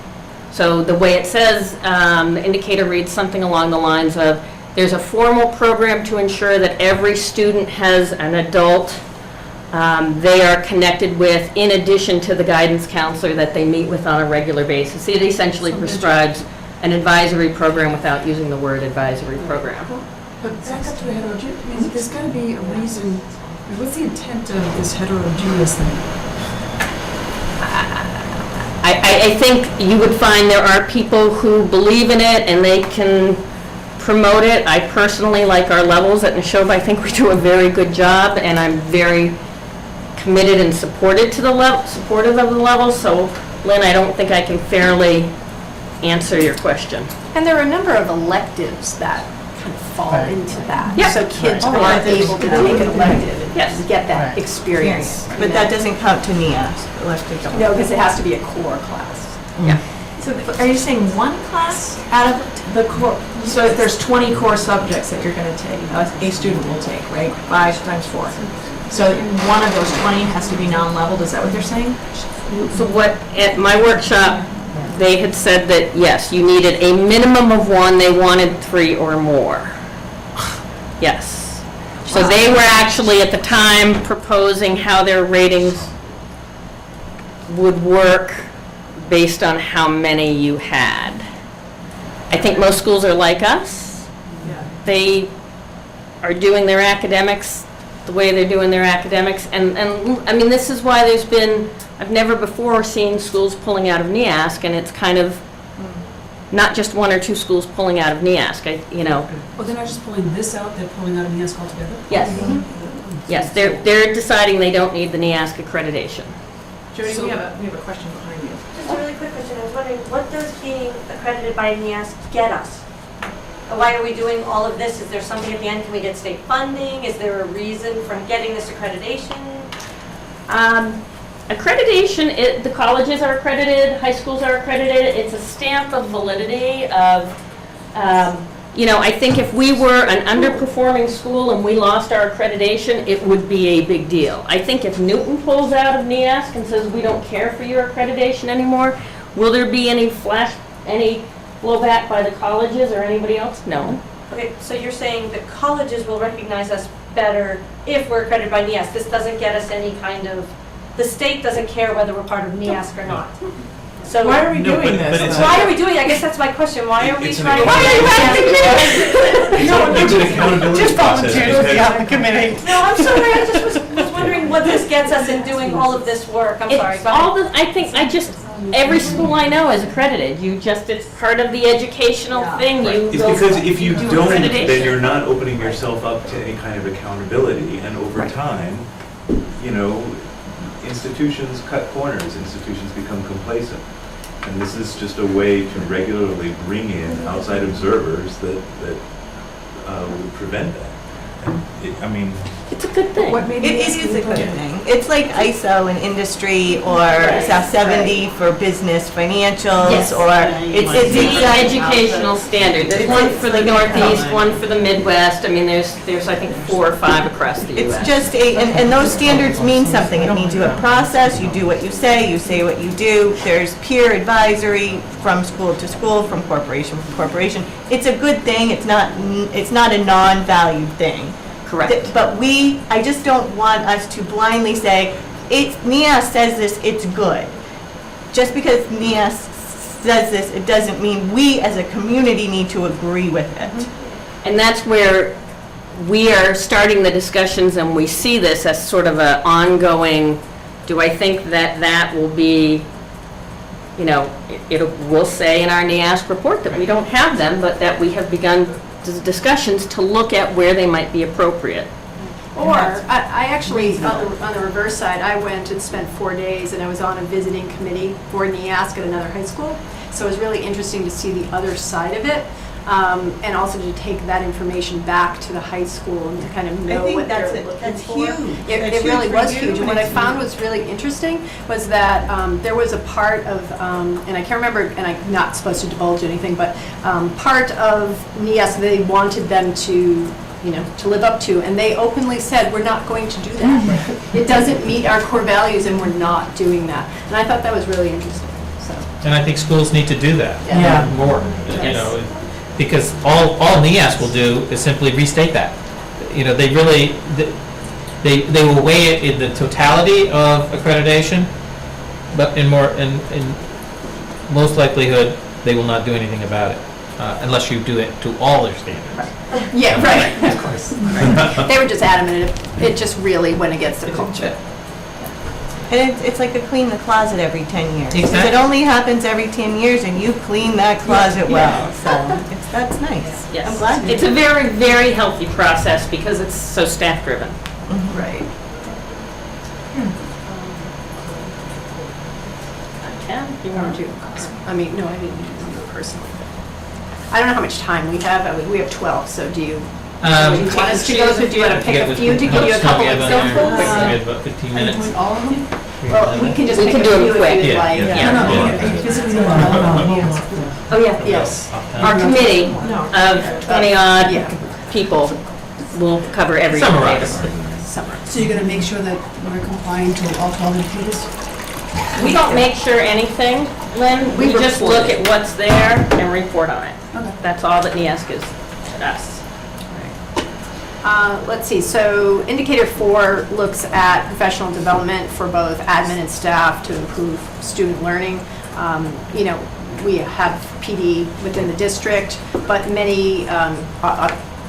So the way it says, the indicator reads something along the lines of, there's a formal program to ensure that every student has an adult they are connected with, in addition to the guidance counselor that they meet with on a regular basis. It essentially prescribes an advisory program without using the word advisory program. But back up to the heterogeneous, I mean, there's got to be a reason. What's the intent of this heterogeneous thing? I think you would find there are people who believe in it and they can promote it. I personally like our levels at Neshoba. I think we do a very good job, and I'm very committed and supportive of the levels. So, Lynn, I don't think I can fairly answer your question. And there are a number of electives that kind of fall into that. Yeah. So kids are able to take an elective and get that experience. But that doesn't count to NEASC, elective don't. No, because it has to be a core class. Yeah. So are you saying one class out of the core? So if there's 20 core subjects that you're going to take, a student will take, right? 5 times 4. So one of those 20 has to be non-leveled, is that what they're saying? So what, at my workshop, they had said that, yes, you needed a minimum of 1, they wanted 3 or more. Yes. So they were actually, at the time, proposing how their ratings would work based on how many you had. I think most schools are like us. They are doing their academics the way they're doing their academics. And I mean, this is why there's been, I've never before seen schools pulling out of NEASC, and it's kind of not just 1 or 2 schools pulling out of NEASC, Well, they're not just pulling this out, they're pulling out of NEASC altogether? Yes. Yes, they're deciding they don't need the NEASC accreditation. Jody, we have a question behind you. Just a really quick question. I was wondering, what does being accredited by NEASC get us? Why are we doing all of this? Is there something at the end? Can we get state funding? Is there a reason for getting this accreditation? Accreditation, the colleges are accredited, high schools are accredited. It's a stamp of validity of, I think if we were an underperforming school and we lost our accreditation, it would be a big deal. I think if Newton pulls out of NEASC and says we don't care for your accreditation anymore, will there be any blowback by the colleges or anybody else? No. Okay, so you're saying the colleges will recognize us better if we're accredited by NEASC. This doesn't get us any kind of, the state doesn't care whether we're part of NEASC or not. So why are we doing this? Why are we doing it? I guess that's my question. Why are we trying? Why are you asking me? It's an accountability just process. volunteer to be on the committee. No, I'm sorry. I just was wondering what this gets us in doing all of this work. I'm sorry. Every school I know is accredited. It's part of the educational thing. It's because if you don't, then you're not opening yourself up to any kind of accountability, and over time, institutions cut corners, institutions become complacent. And this is just a way to regularly bring in outside observers that would prevent that. And I mean, It's a good thing. It is a good thing. It's like ISO in industry or SAS 70 for business financials Yes. or it's The educational standard. There's one for the Northeast, one for the Midwest. I mean, there's I think 4 or 5 across the It's US. just and those standards mean something. It means you have process, you do what you say what you do. There's peer advisory from school to school, from corporation to corporation. It's a good thing. It's not a non-valued thing. Correct. But I just don't want us to blindly say, NIAS says this, it's good. Just because NIAS says this, it doesn't mean we as a community need to agree with it. And that's where we are starting the discussions, and we see this as sort of an ongoing, do I think that will be, we'll say in our NIASC report that we don't have them, but that we have begun discussions to look at where they might be appropriate. Or, I actually, on the reverse side, I went and spent 4 days, and I was on a visiting committee for NIASC at another high school. So it was really interesting to see the other side of it, and also to take that information back to the high school and to kind of know what they're looking for. It really was huge. And what I found was really interesting was that there was a part of, and I can't remember, and I'm not supposed to divulge anything, but part of NIASC they wanted them to live up to, and they openly said, we're not going to do that. It doesn't meet our core values, and we're not doing that. And I thought that was really interesting, so. And I think schools need to do that more, Yes. because all NIASC will do is simply restate that. They really, they will weigh it in the totality of accreditation, but in most likelihood, they will not do anything about it, unless you do it to all their standards. Yeah, right, of course. They were just adamant, it just really went against the culture. And it's like a clean the closet every 10 years. Because Exactly. it only happens every 10 years and you clean that closet well. So that's nice. Yes. I'm glad you It's a very, very healthy process because it's so staff-driven. Right. Ken, you want to? I mean, no, I didn't do it personally. I don't know how much time we have. We have 12, so do you want us to go through? Do you want to pick a few to give you a couple examples? We have about 15 minutes. All of them? Well, we can just We pick can a do them few quick. if you'd like. Oh, yeah. Yes. Our committee of 20-odd people will cover every Summarize. So you're gonna make sure that we're complying to all 12 indicators? We don't make sure anything, Lynn. We just look at what's there and report on it. Okay. That's all that NIASC is to us. Let's see, so indicator 4 looks at professional development for both admin and staff to improve student learning. We have PD within the district, but many,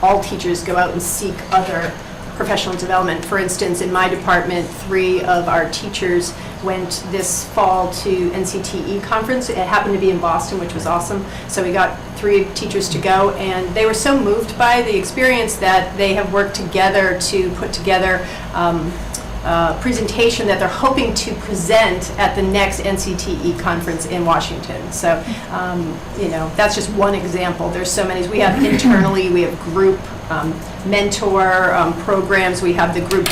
all teachers go out and seek other professional development. For instance, in my department, 3 of our teachers went this fall to NCTE conference. It happened to be in Boston, which was awesome. So we got 3 teachers to go, and they were so moved by the experience that they have worked together to put together a presentation that they're hoping to present at the next NCTE conference in Washington. So, that's just one example. There's so many. We have internally, we have group mentor programs. We have the group,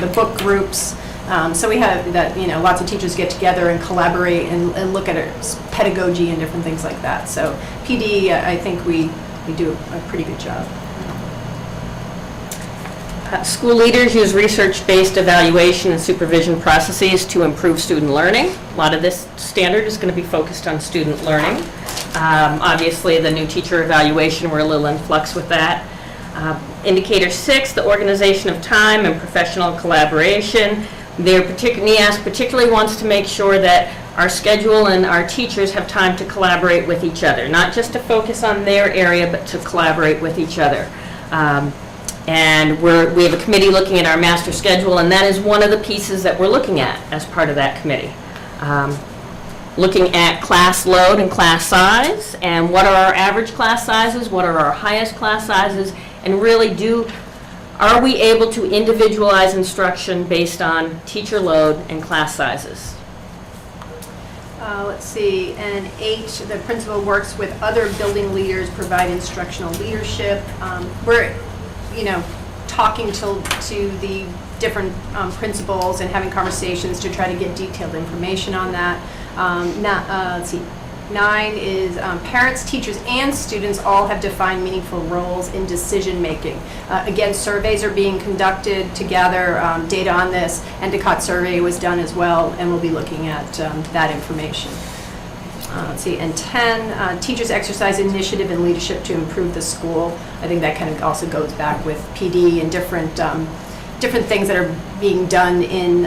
the book groups. So we have that, lots of teachers get together and collaborate and look at pedagogy and different things like that. So PD, I think we do a pretty good job. School leaders use research-based evaluation and supervision processes to improve student learning. A lot of this standard is going to be focused on student learning. Obviously, the new teacher evaluation, we're a little in flux with that. Indicator 6, the organization of time and professional collaboration. NIASC particularly wants to make sure that our schedule and our teachers have time to collaborate with each other, not just to focus on their area, but to collaborate with each other. And we have a committee looking at our master schedule, and that is one of the pieces that we're looking at as part of that committee. Looking at class load and class size, and what are our average class sizes, what are our highest class sizes, and really are we able to individualize instruction based on teacher load and class sizes? Let's see, and 8, the principal works with other building leaders, provide instructional leadership. We're, talking to the different principals and having conversations to try to get detailed information on that. Let's see. 9 is parents, teachers, and students all have defined meaningful roles in decision-making. Again, surveys are being conducted to gather data on this. Endicott survey was done as well, and we'll be looking at that information. Let's see, and 10, teachers exercise initiative and leadership to improve the school. I think that kind of also goes back with PD and different things that are being done in,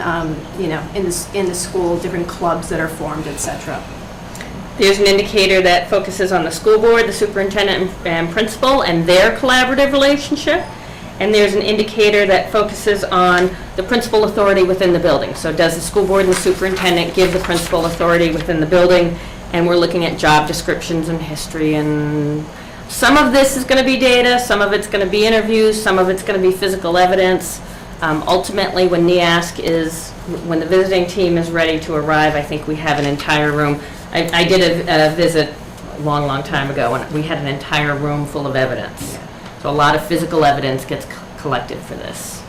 in the school, different clubs that are formed, etc. There's an indicator that focuses on the school board, the superintendent and principal, and their collaborative relationship. And there's an indicator that focuses on the principal authority within the building. So does the school board and the superintendent give the principal authority within the building? And we're looking at job descriptions and history, and some of this is going to be data, some of it's going to be interviews, some of it's going to be physical evidence. Ultimately, when when the visiting team is ready to arrive, I think we have an entire room. I did a visit a long time ago, and we had an entire room full of evidence. So a lot of physical evidence gets collected for this.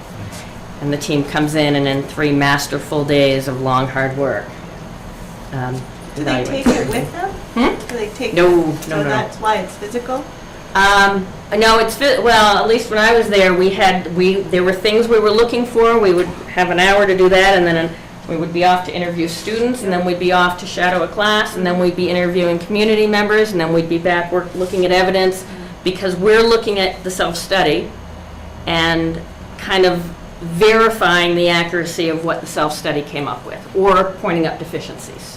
And the team comes in, and in 3 masterful days of long, hard work. Do they take it with them? Do they take No. So that's why it's physical? No, well, at least when I was there, there were things we were looking for. We would have an hour to do that, and then we would be off to interview students, and then we'd be off to shadow a class, and then we'd be interviewing community members, and then we'd be back looking at evidence, because we're looking at the self-study and kind of verifying the accuracy of what the self-study came up with, or pointing up deficiencies.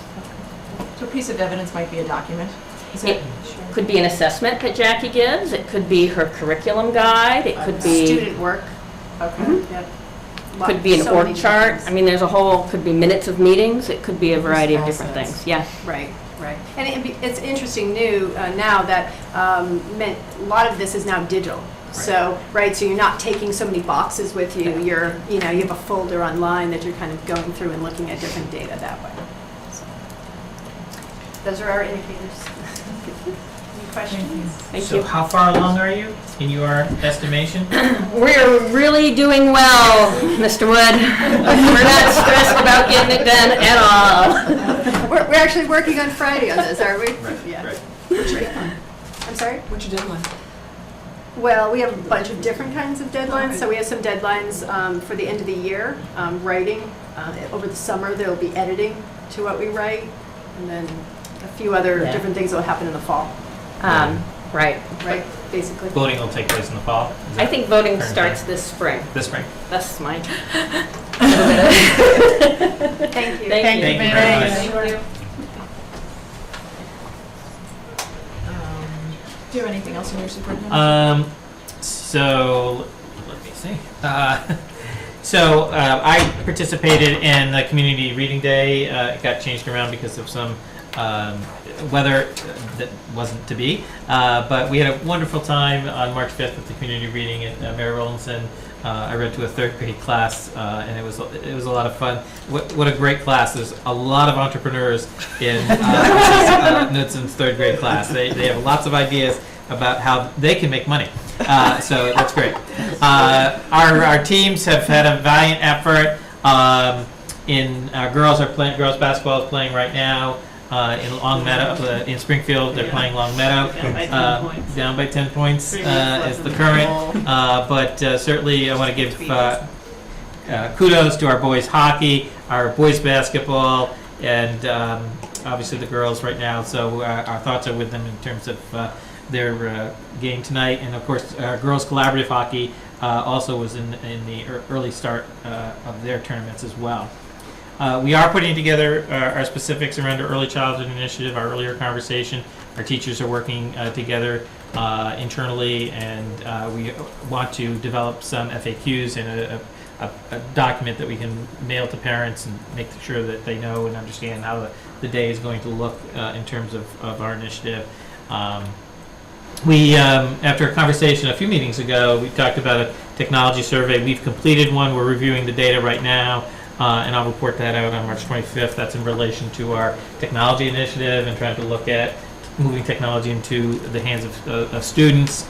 So a piece of evidence might be a document? It could be an assessment that Jackie gives, it could be her curriculum guide, it could be... Student work. Okay, yep. Could be an So org many chart. things. I mean, there's a whole, could be minutes of meetings. It could be a variety of different things. Yeah. Right. And it's interesting now that a lot of this is now digital. So, so you're not taking so many boxes with you. You have a folder online that you're kind of going through and looking at different data that way. So, those are our indicators. Any questions? Thank So you. how far along are you in your estimation? We're really doing well, Mr. Wood. We're not stressed about getting it done at all. We're actually working on Friday on this, are we? Right. What's your deadline? I'm sorry? What's your deadline? Well, we have a bunch of different kinds of deadlines. So we have some deadlines for the end of the year, writing. Over the summer, there will be editing to what we write, and then a few other different things that will happen in the fall. Right. Basically. Voting will take place in the fall? Is I that think voting current starts plan? this spring. This spring. That's my... Thank you. Thank you very much. Thank you. Do you have anything else in your superintendent? So, let me see. I participated in the Community Reading Day. It got changed around because of some weather that wasn't to be. But we had a wonderful time on March 5th at the Community Reading at Mary Rowlandson. I read to a 3rd grade class, and it was a lot of fun. What a great class! There's a lot of entrepreneurs in Knutson's 3rd grade class. They have lots of ideas about how they can make money. So that's great. Our teams have had a valiant effort. Girls basketball is playing right now. In Long Meadow, in Springfield, they're playing Long Meadow. Down by 10 points is the current. But certainly I want to give kudos to our boys hockey, our boys basketball, and obviously the girls right now. So our thoughts are with them in terms of their game tonight. And of course, girls collaborative hockey also was in the early start of their tournaments as well. We are putting together our specifics around our early childhood initiative, our earlier conversation. Our teachers are working together internally, and we want to develop some FAQs and a document that we can mail to parents and make sure that they know and understand how the day is going to look in terms of our initiative. After a conversation a few meetings ago, we talked about a technology survey. We've completed one. We're reviewing the data right now. And I'll report that out on March 25th. That's in relation to our technology initiative and trying to look at moving technology into the hands of students.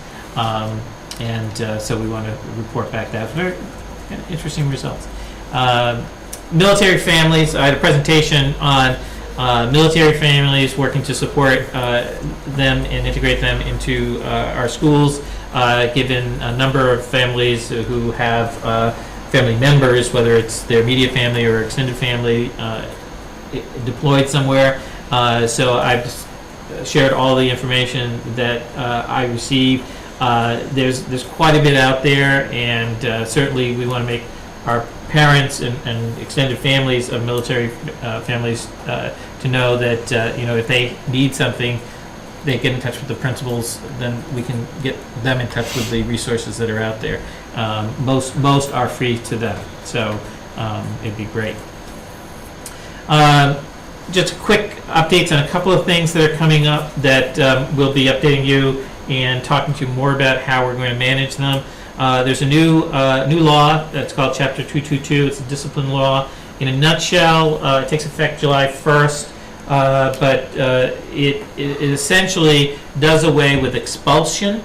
And so we want to report back that. Very interesting results. Military families, I had a presentation on military families working to support them and integrate them into our schools, given a number of families who have family members, whether it's their immediate family or extended family, deployed somewhere. So I've shared all the information that I received. There's quite a bit out there, and certainly we want to make our parents and extended families of military families to know that if they need something, they get in touch with the principals, then we can get them in touch with the resources that are out there. Most are free to them, so it'd be great. Just quick updates on a couple of things that are coming up that we'll be updating you and talking to you more about how we're going to manage them. There's a new law that's called Chapter 222. It's a discipline law. In a nutshell, it takes effect July 1st, but it essentially does away with expulsion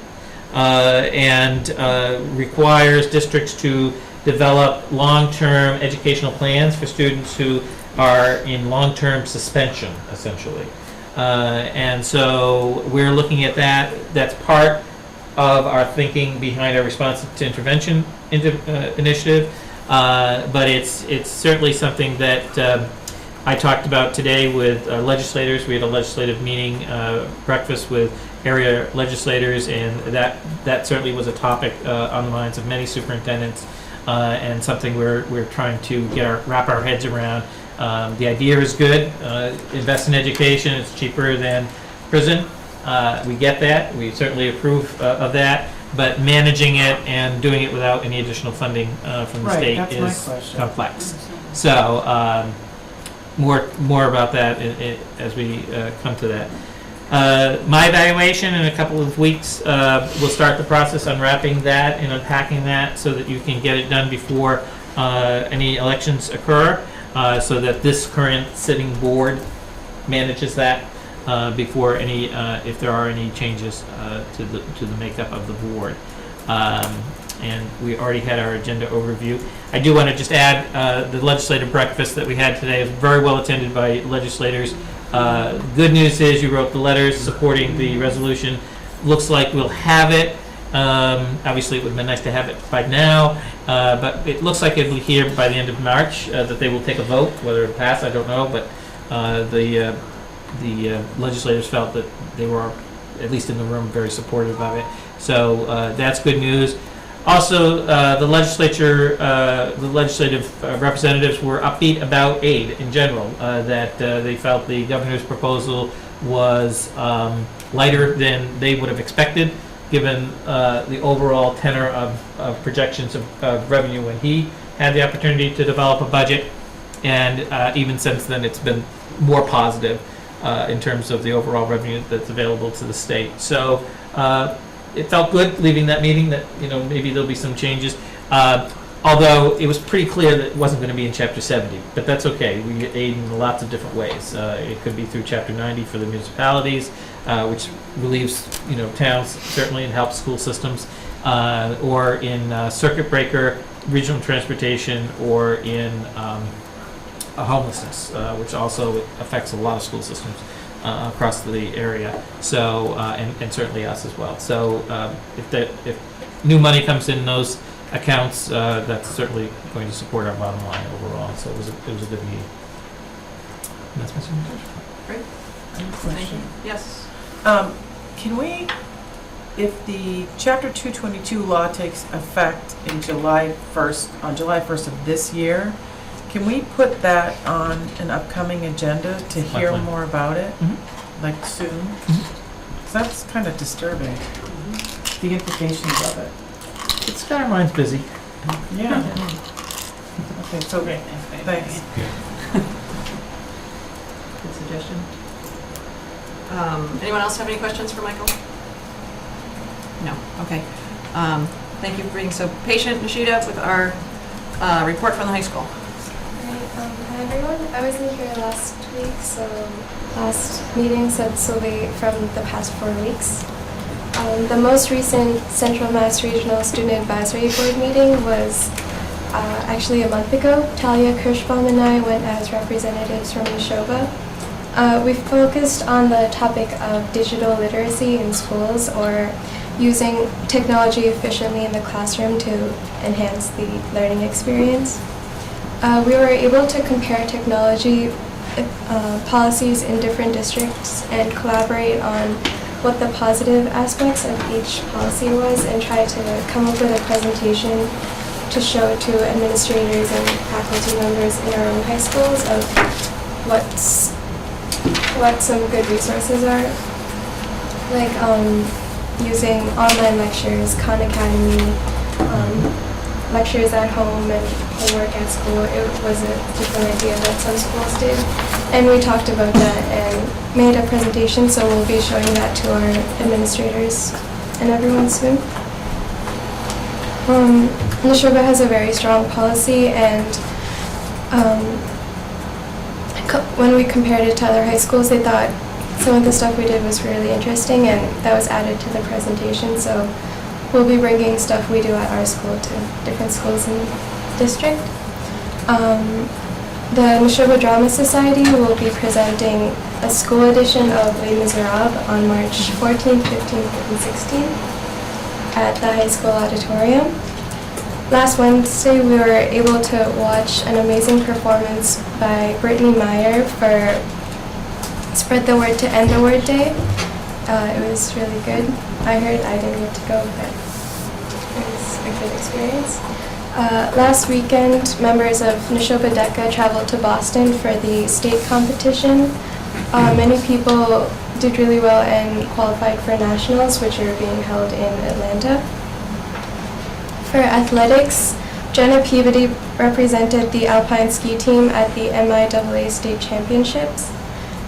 and requires districts to develop long-term educational plans for students who are in long-term suspension, essentially. And so we're looking at that. That's part of our thinking behind our response to intervention initiative, but it's certainly something that I talked about today with legislators. We had a legislative meeting, breakfast with area legislators, and that certainly was a topic on the minds of many superintendents, and something we're trying to wrap our heads around. The idea is good. Invest in education. It's cheaper than prison. We get that. We certainly approve of that. But managing it and doing it without any additional funding from the state is complex. So more about that as we come to that. My evaluation in a couple of weeks, we'll start the process unwrapping that and unpacking that so that you can get it done before any elections occur. So that this current sitting board manages that before any, if there are any changes to the makeup of the board. And we already had our agenda overview. I do want to just add the legislative breakfast that we had today was very well attended by legislators. Good news is you wrote the letters supporting the resolution. Looks like we'll have it. Obviously, it would have been nice to have it by now, but it looks like it'll be here by the end of March, that they will take a vote. Whether it'll pass, I don't know, but the legislators felt that they were, at least in the room, very supportive of it. So that's good news. Also, the legislative representatives were upbeat about aid in general, that they felt the governor's proposal was lighter than they would have expected, given the overall tenor of projections of revenue when he had the opportunity to develop a budget. And even since then, it's been more positive in terms of the overall revenue that's available to the state. So it felt good leaving that meeting that, maybe there'll be some changes. Although it was pretty clear that it wasn't going to be in Chapter 70, but that's okay. We get aid in lots of different ways. It could be through Chapter 90 for the municipalities, which relieves, towns certainly and helps school systems, or in circuit breaker, regional transportation, or in homelessness, which also affects a lot of school systems across the area. So, and certainly us as well. So, if new money comes in those accounts, that's certainly going to support our bottom line overall. So it was a good meeting. And that's my presentation. Great. Thank you. Yes. Can we, if the Chapter 222 law takes effect in July 1st of this year, can we put that on an upcoming agenda to hear more about it, like soon? 'Cause that's kind of disturbing, the implications of it. It's got our minds busy. Yeah. Okay, so, thanks. Good suggestion. Anyone else have any questions for Michael? No. Okay. Thank you for being so patient, Nishida, with our report from the high school. Hi everyone. I wasn't here last week, so last meeting said solely from the past 4 weeks. The most recent Central Mass Regional Student Advisory Board meeting was actually a month ago. Talia Kirschbaum and I went as representatives from Neshoba. We focused on the topic of digital literacy in schools, or using technology efficiently in the classroom to enhance the learning experience. We were able to compare technology policies in different districts and collaborate on what the positive aspects of each policy was, and try to come up with a presentation to show to administrators and faculty members in our own high schools of what some good resources are, like using online lectures, Khan Academy, lectures at home, and homework at school. It was a different idea that some schools did, and we talked about that and made a presentation, so we'll be showing that to our administrators and everyone soon. Neshoba has a very strong policy, and when we compared it to other high schools, they thought some of the stuff we did was really interesting, and that was added to the presentation. So we'll be bringing stuff we do at our school to different schools in the district. The Neshoba Drama Society will be presenting a school edition of Les Miserables on March 14th, 15th, and 16th at the high school auditorium. Last Wednesday, we were able to watch an amazing performance by Brittany Meyer for Spread the Word to End the Word Day. It was really good. I didn't get to go, but it was a good experience. Last weekend, members of Neshoba DECA traveled to Boston for the state competition. Many people did really well and qualified for nationals, which are being held in Atlanta. For athletics, Jenna Peabody represented the alpine ski team at the MIAA state championships.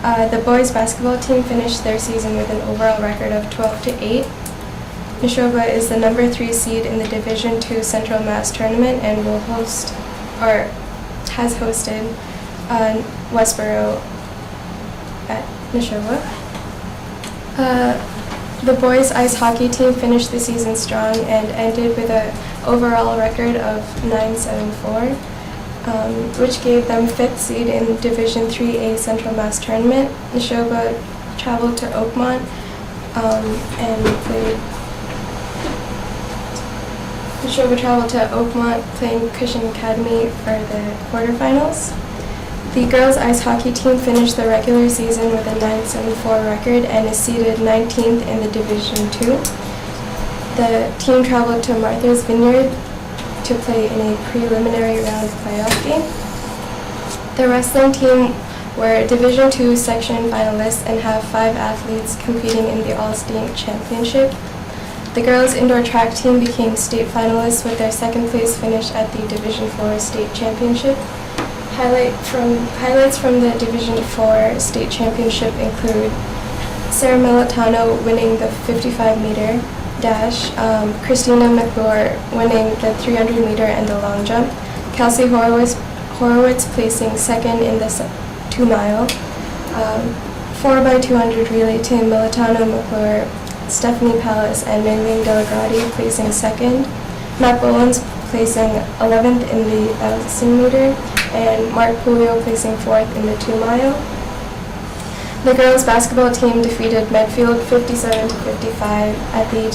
The boys basketball team finished their season with an overall record of 12-8. Neshoba is the number 3 seed in the Division II Central Mass tournament and will host, or has hosted, Westboro at Neshoba. The boys ice hockey team finished the season strong and ended with an overall record of 9-7-4, which gave them 5th seed in Division IIIA Central Mass tournament. Neshoba traveled to Oakmont playing Cushing Academy for the quarterfinals. The girls ice hockey team finished the regular season with a 9-7-4 record and is seeded 19th in the Division II. The team traveled to Martha's Vineyard to play in a preliminary round playoff game. The wrestling team were Division II section finalists and have 5 athletes competing in the All-State Championship. The girls indoor track team became state finalists with their 2nd place finish at the Division IV State Championship. Highlights from the Division IV State Championship include Sarah Militano winning the 55-meter dash, Christina McClure winning the 300-meter and the long jump, Kelsey Horowitz placing 2nd in the 2-mile, 4x200 relay team Militano, McClure, Stephanie Pallas, and Mingling Delagrati placing 2nd, Matt Bolins placing 11th in the 1,000-meter, and Mark Pulio placing 4th in the 2-mile. The girls basketball team defeated Medfield 57-55 at the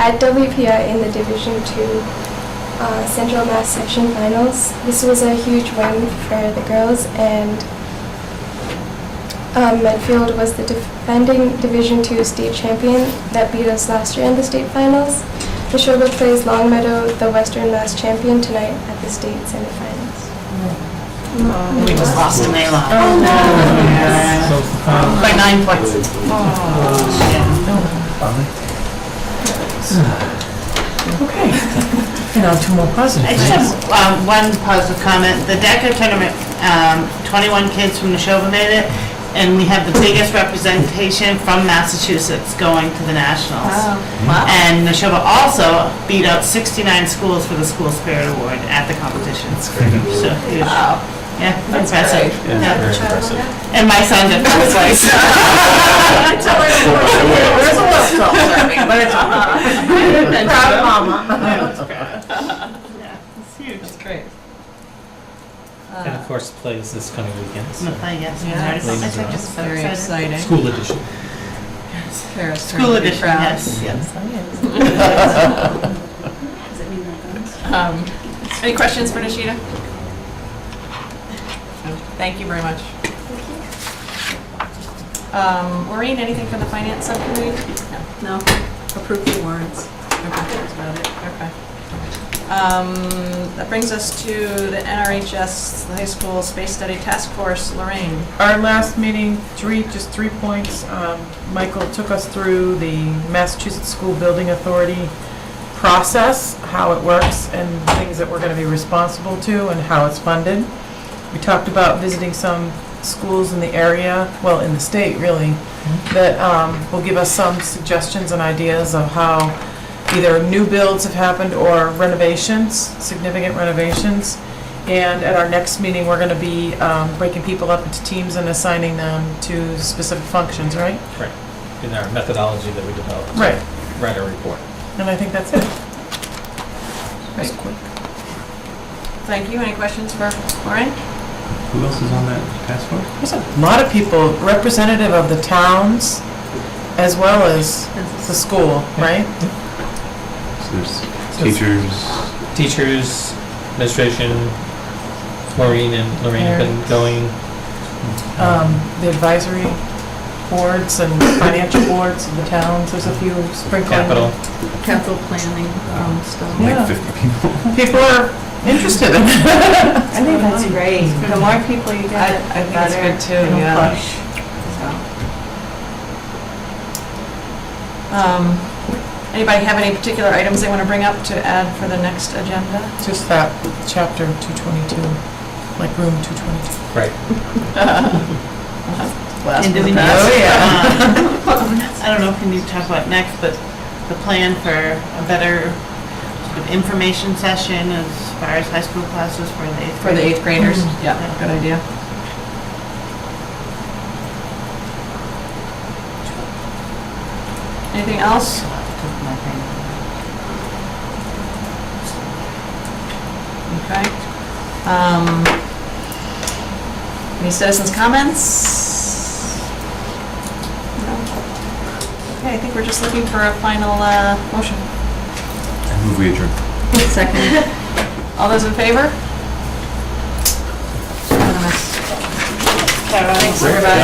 WPI in the Division II Central Mass section finals. This was a huge win for the girls, and Medfield was the defending Division II state champion that beat us last year in the state finals. Neshoba plays Longmeadow, the Western Mass champion, tonight at the state semifinals. We just lost to Mayla. By 9 points. Okay. And now 2 more positives. I just have one positive comment. The DECA tournament, 21 kids from Neshoba made it, and we have the biggest representation from Massachusetts going to the Nationals. Oh, wow. And Neshoba also beat out 69 schools for the School Spirit Award at the competition. So huge. Wow. Yeah, That's impressive. great. Yeah. Very impressive. And my son did first place. Proud mama. It's huge. That's great. And of course, plays this coming weekend. I'm gonna play, yes. Yeah, I'm it's excited. just So very excited. exciting. School edition. Sarah's School turned to be edition, proud. yes. Any questions for Nishita? Thank you very much. Maureen, anything from the finance subcommittee? No, approve the warrants. Okay, that's about it, okay. That brings us to the NRHS, the High School Space Study Task Force. Lorraine? Our last meeting, just 3 points. Michael took us through the Massachusetts School Building Authority process, how it works, and things that we're going to be responsible to, and how it's funded. We talked about visiting some schools in the area, well, in the state, really, that will give us some suggestions and ideas of how either new builds have happened or renovations, significant renovations. And at our next meeting, we're going to be breaking people up into teams and assigning them to specific functions, right? Right. In our methodology that we developed. Right. Write a report. And I think that's it. Great. Thank you. Any questions for Lorraine? Who else is on that task force? There's a lot of people, representative of the towns as well as the school, right? So there's teachers. Teachers, administration, Maureen and Lorraine have been going. The advisory boards and financial boards of the towns, there's a few sprinkling. Capital planning, stuff. Yeah. Like 50 people. People are interested in it. I think that's great. The more people you get, I think it's good too, it'll yeah. push. Anybody have any particular items they want to bring up to add for the next agenda? Just that chapter 222, like room 222. Right. And do we need, Oh, yeah. I don't know if we need to talk about next, but the plan for a better sort of information session as far as high school classes for the 8th For the 8th graders? Mhm. Yeah, good idea. Anything else? Okay. Any citizens' comments? No? Okay, I think we're just looking for a final motion. I move we adjourn. Second. All those in favor? Unanimous. Thanks, everybody.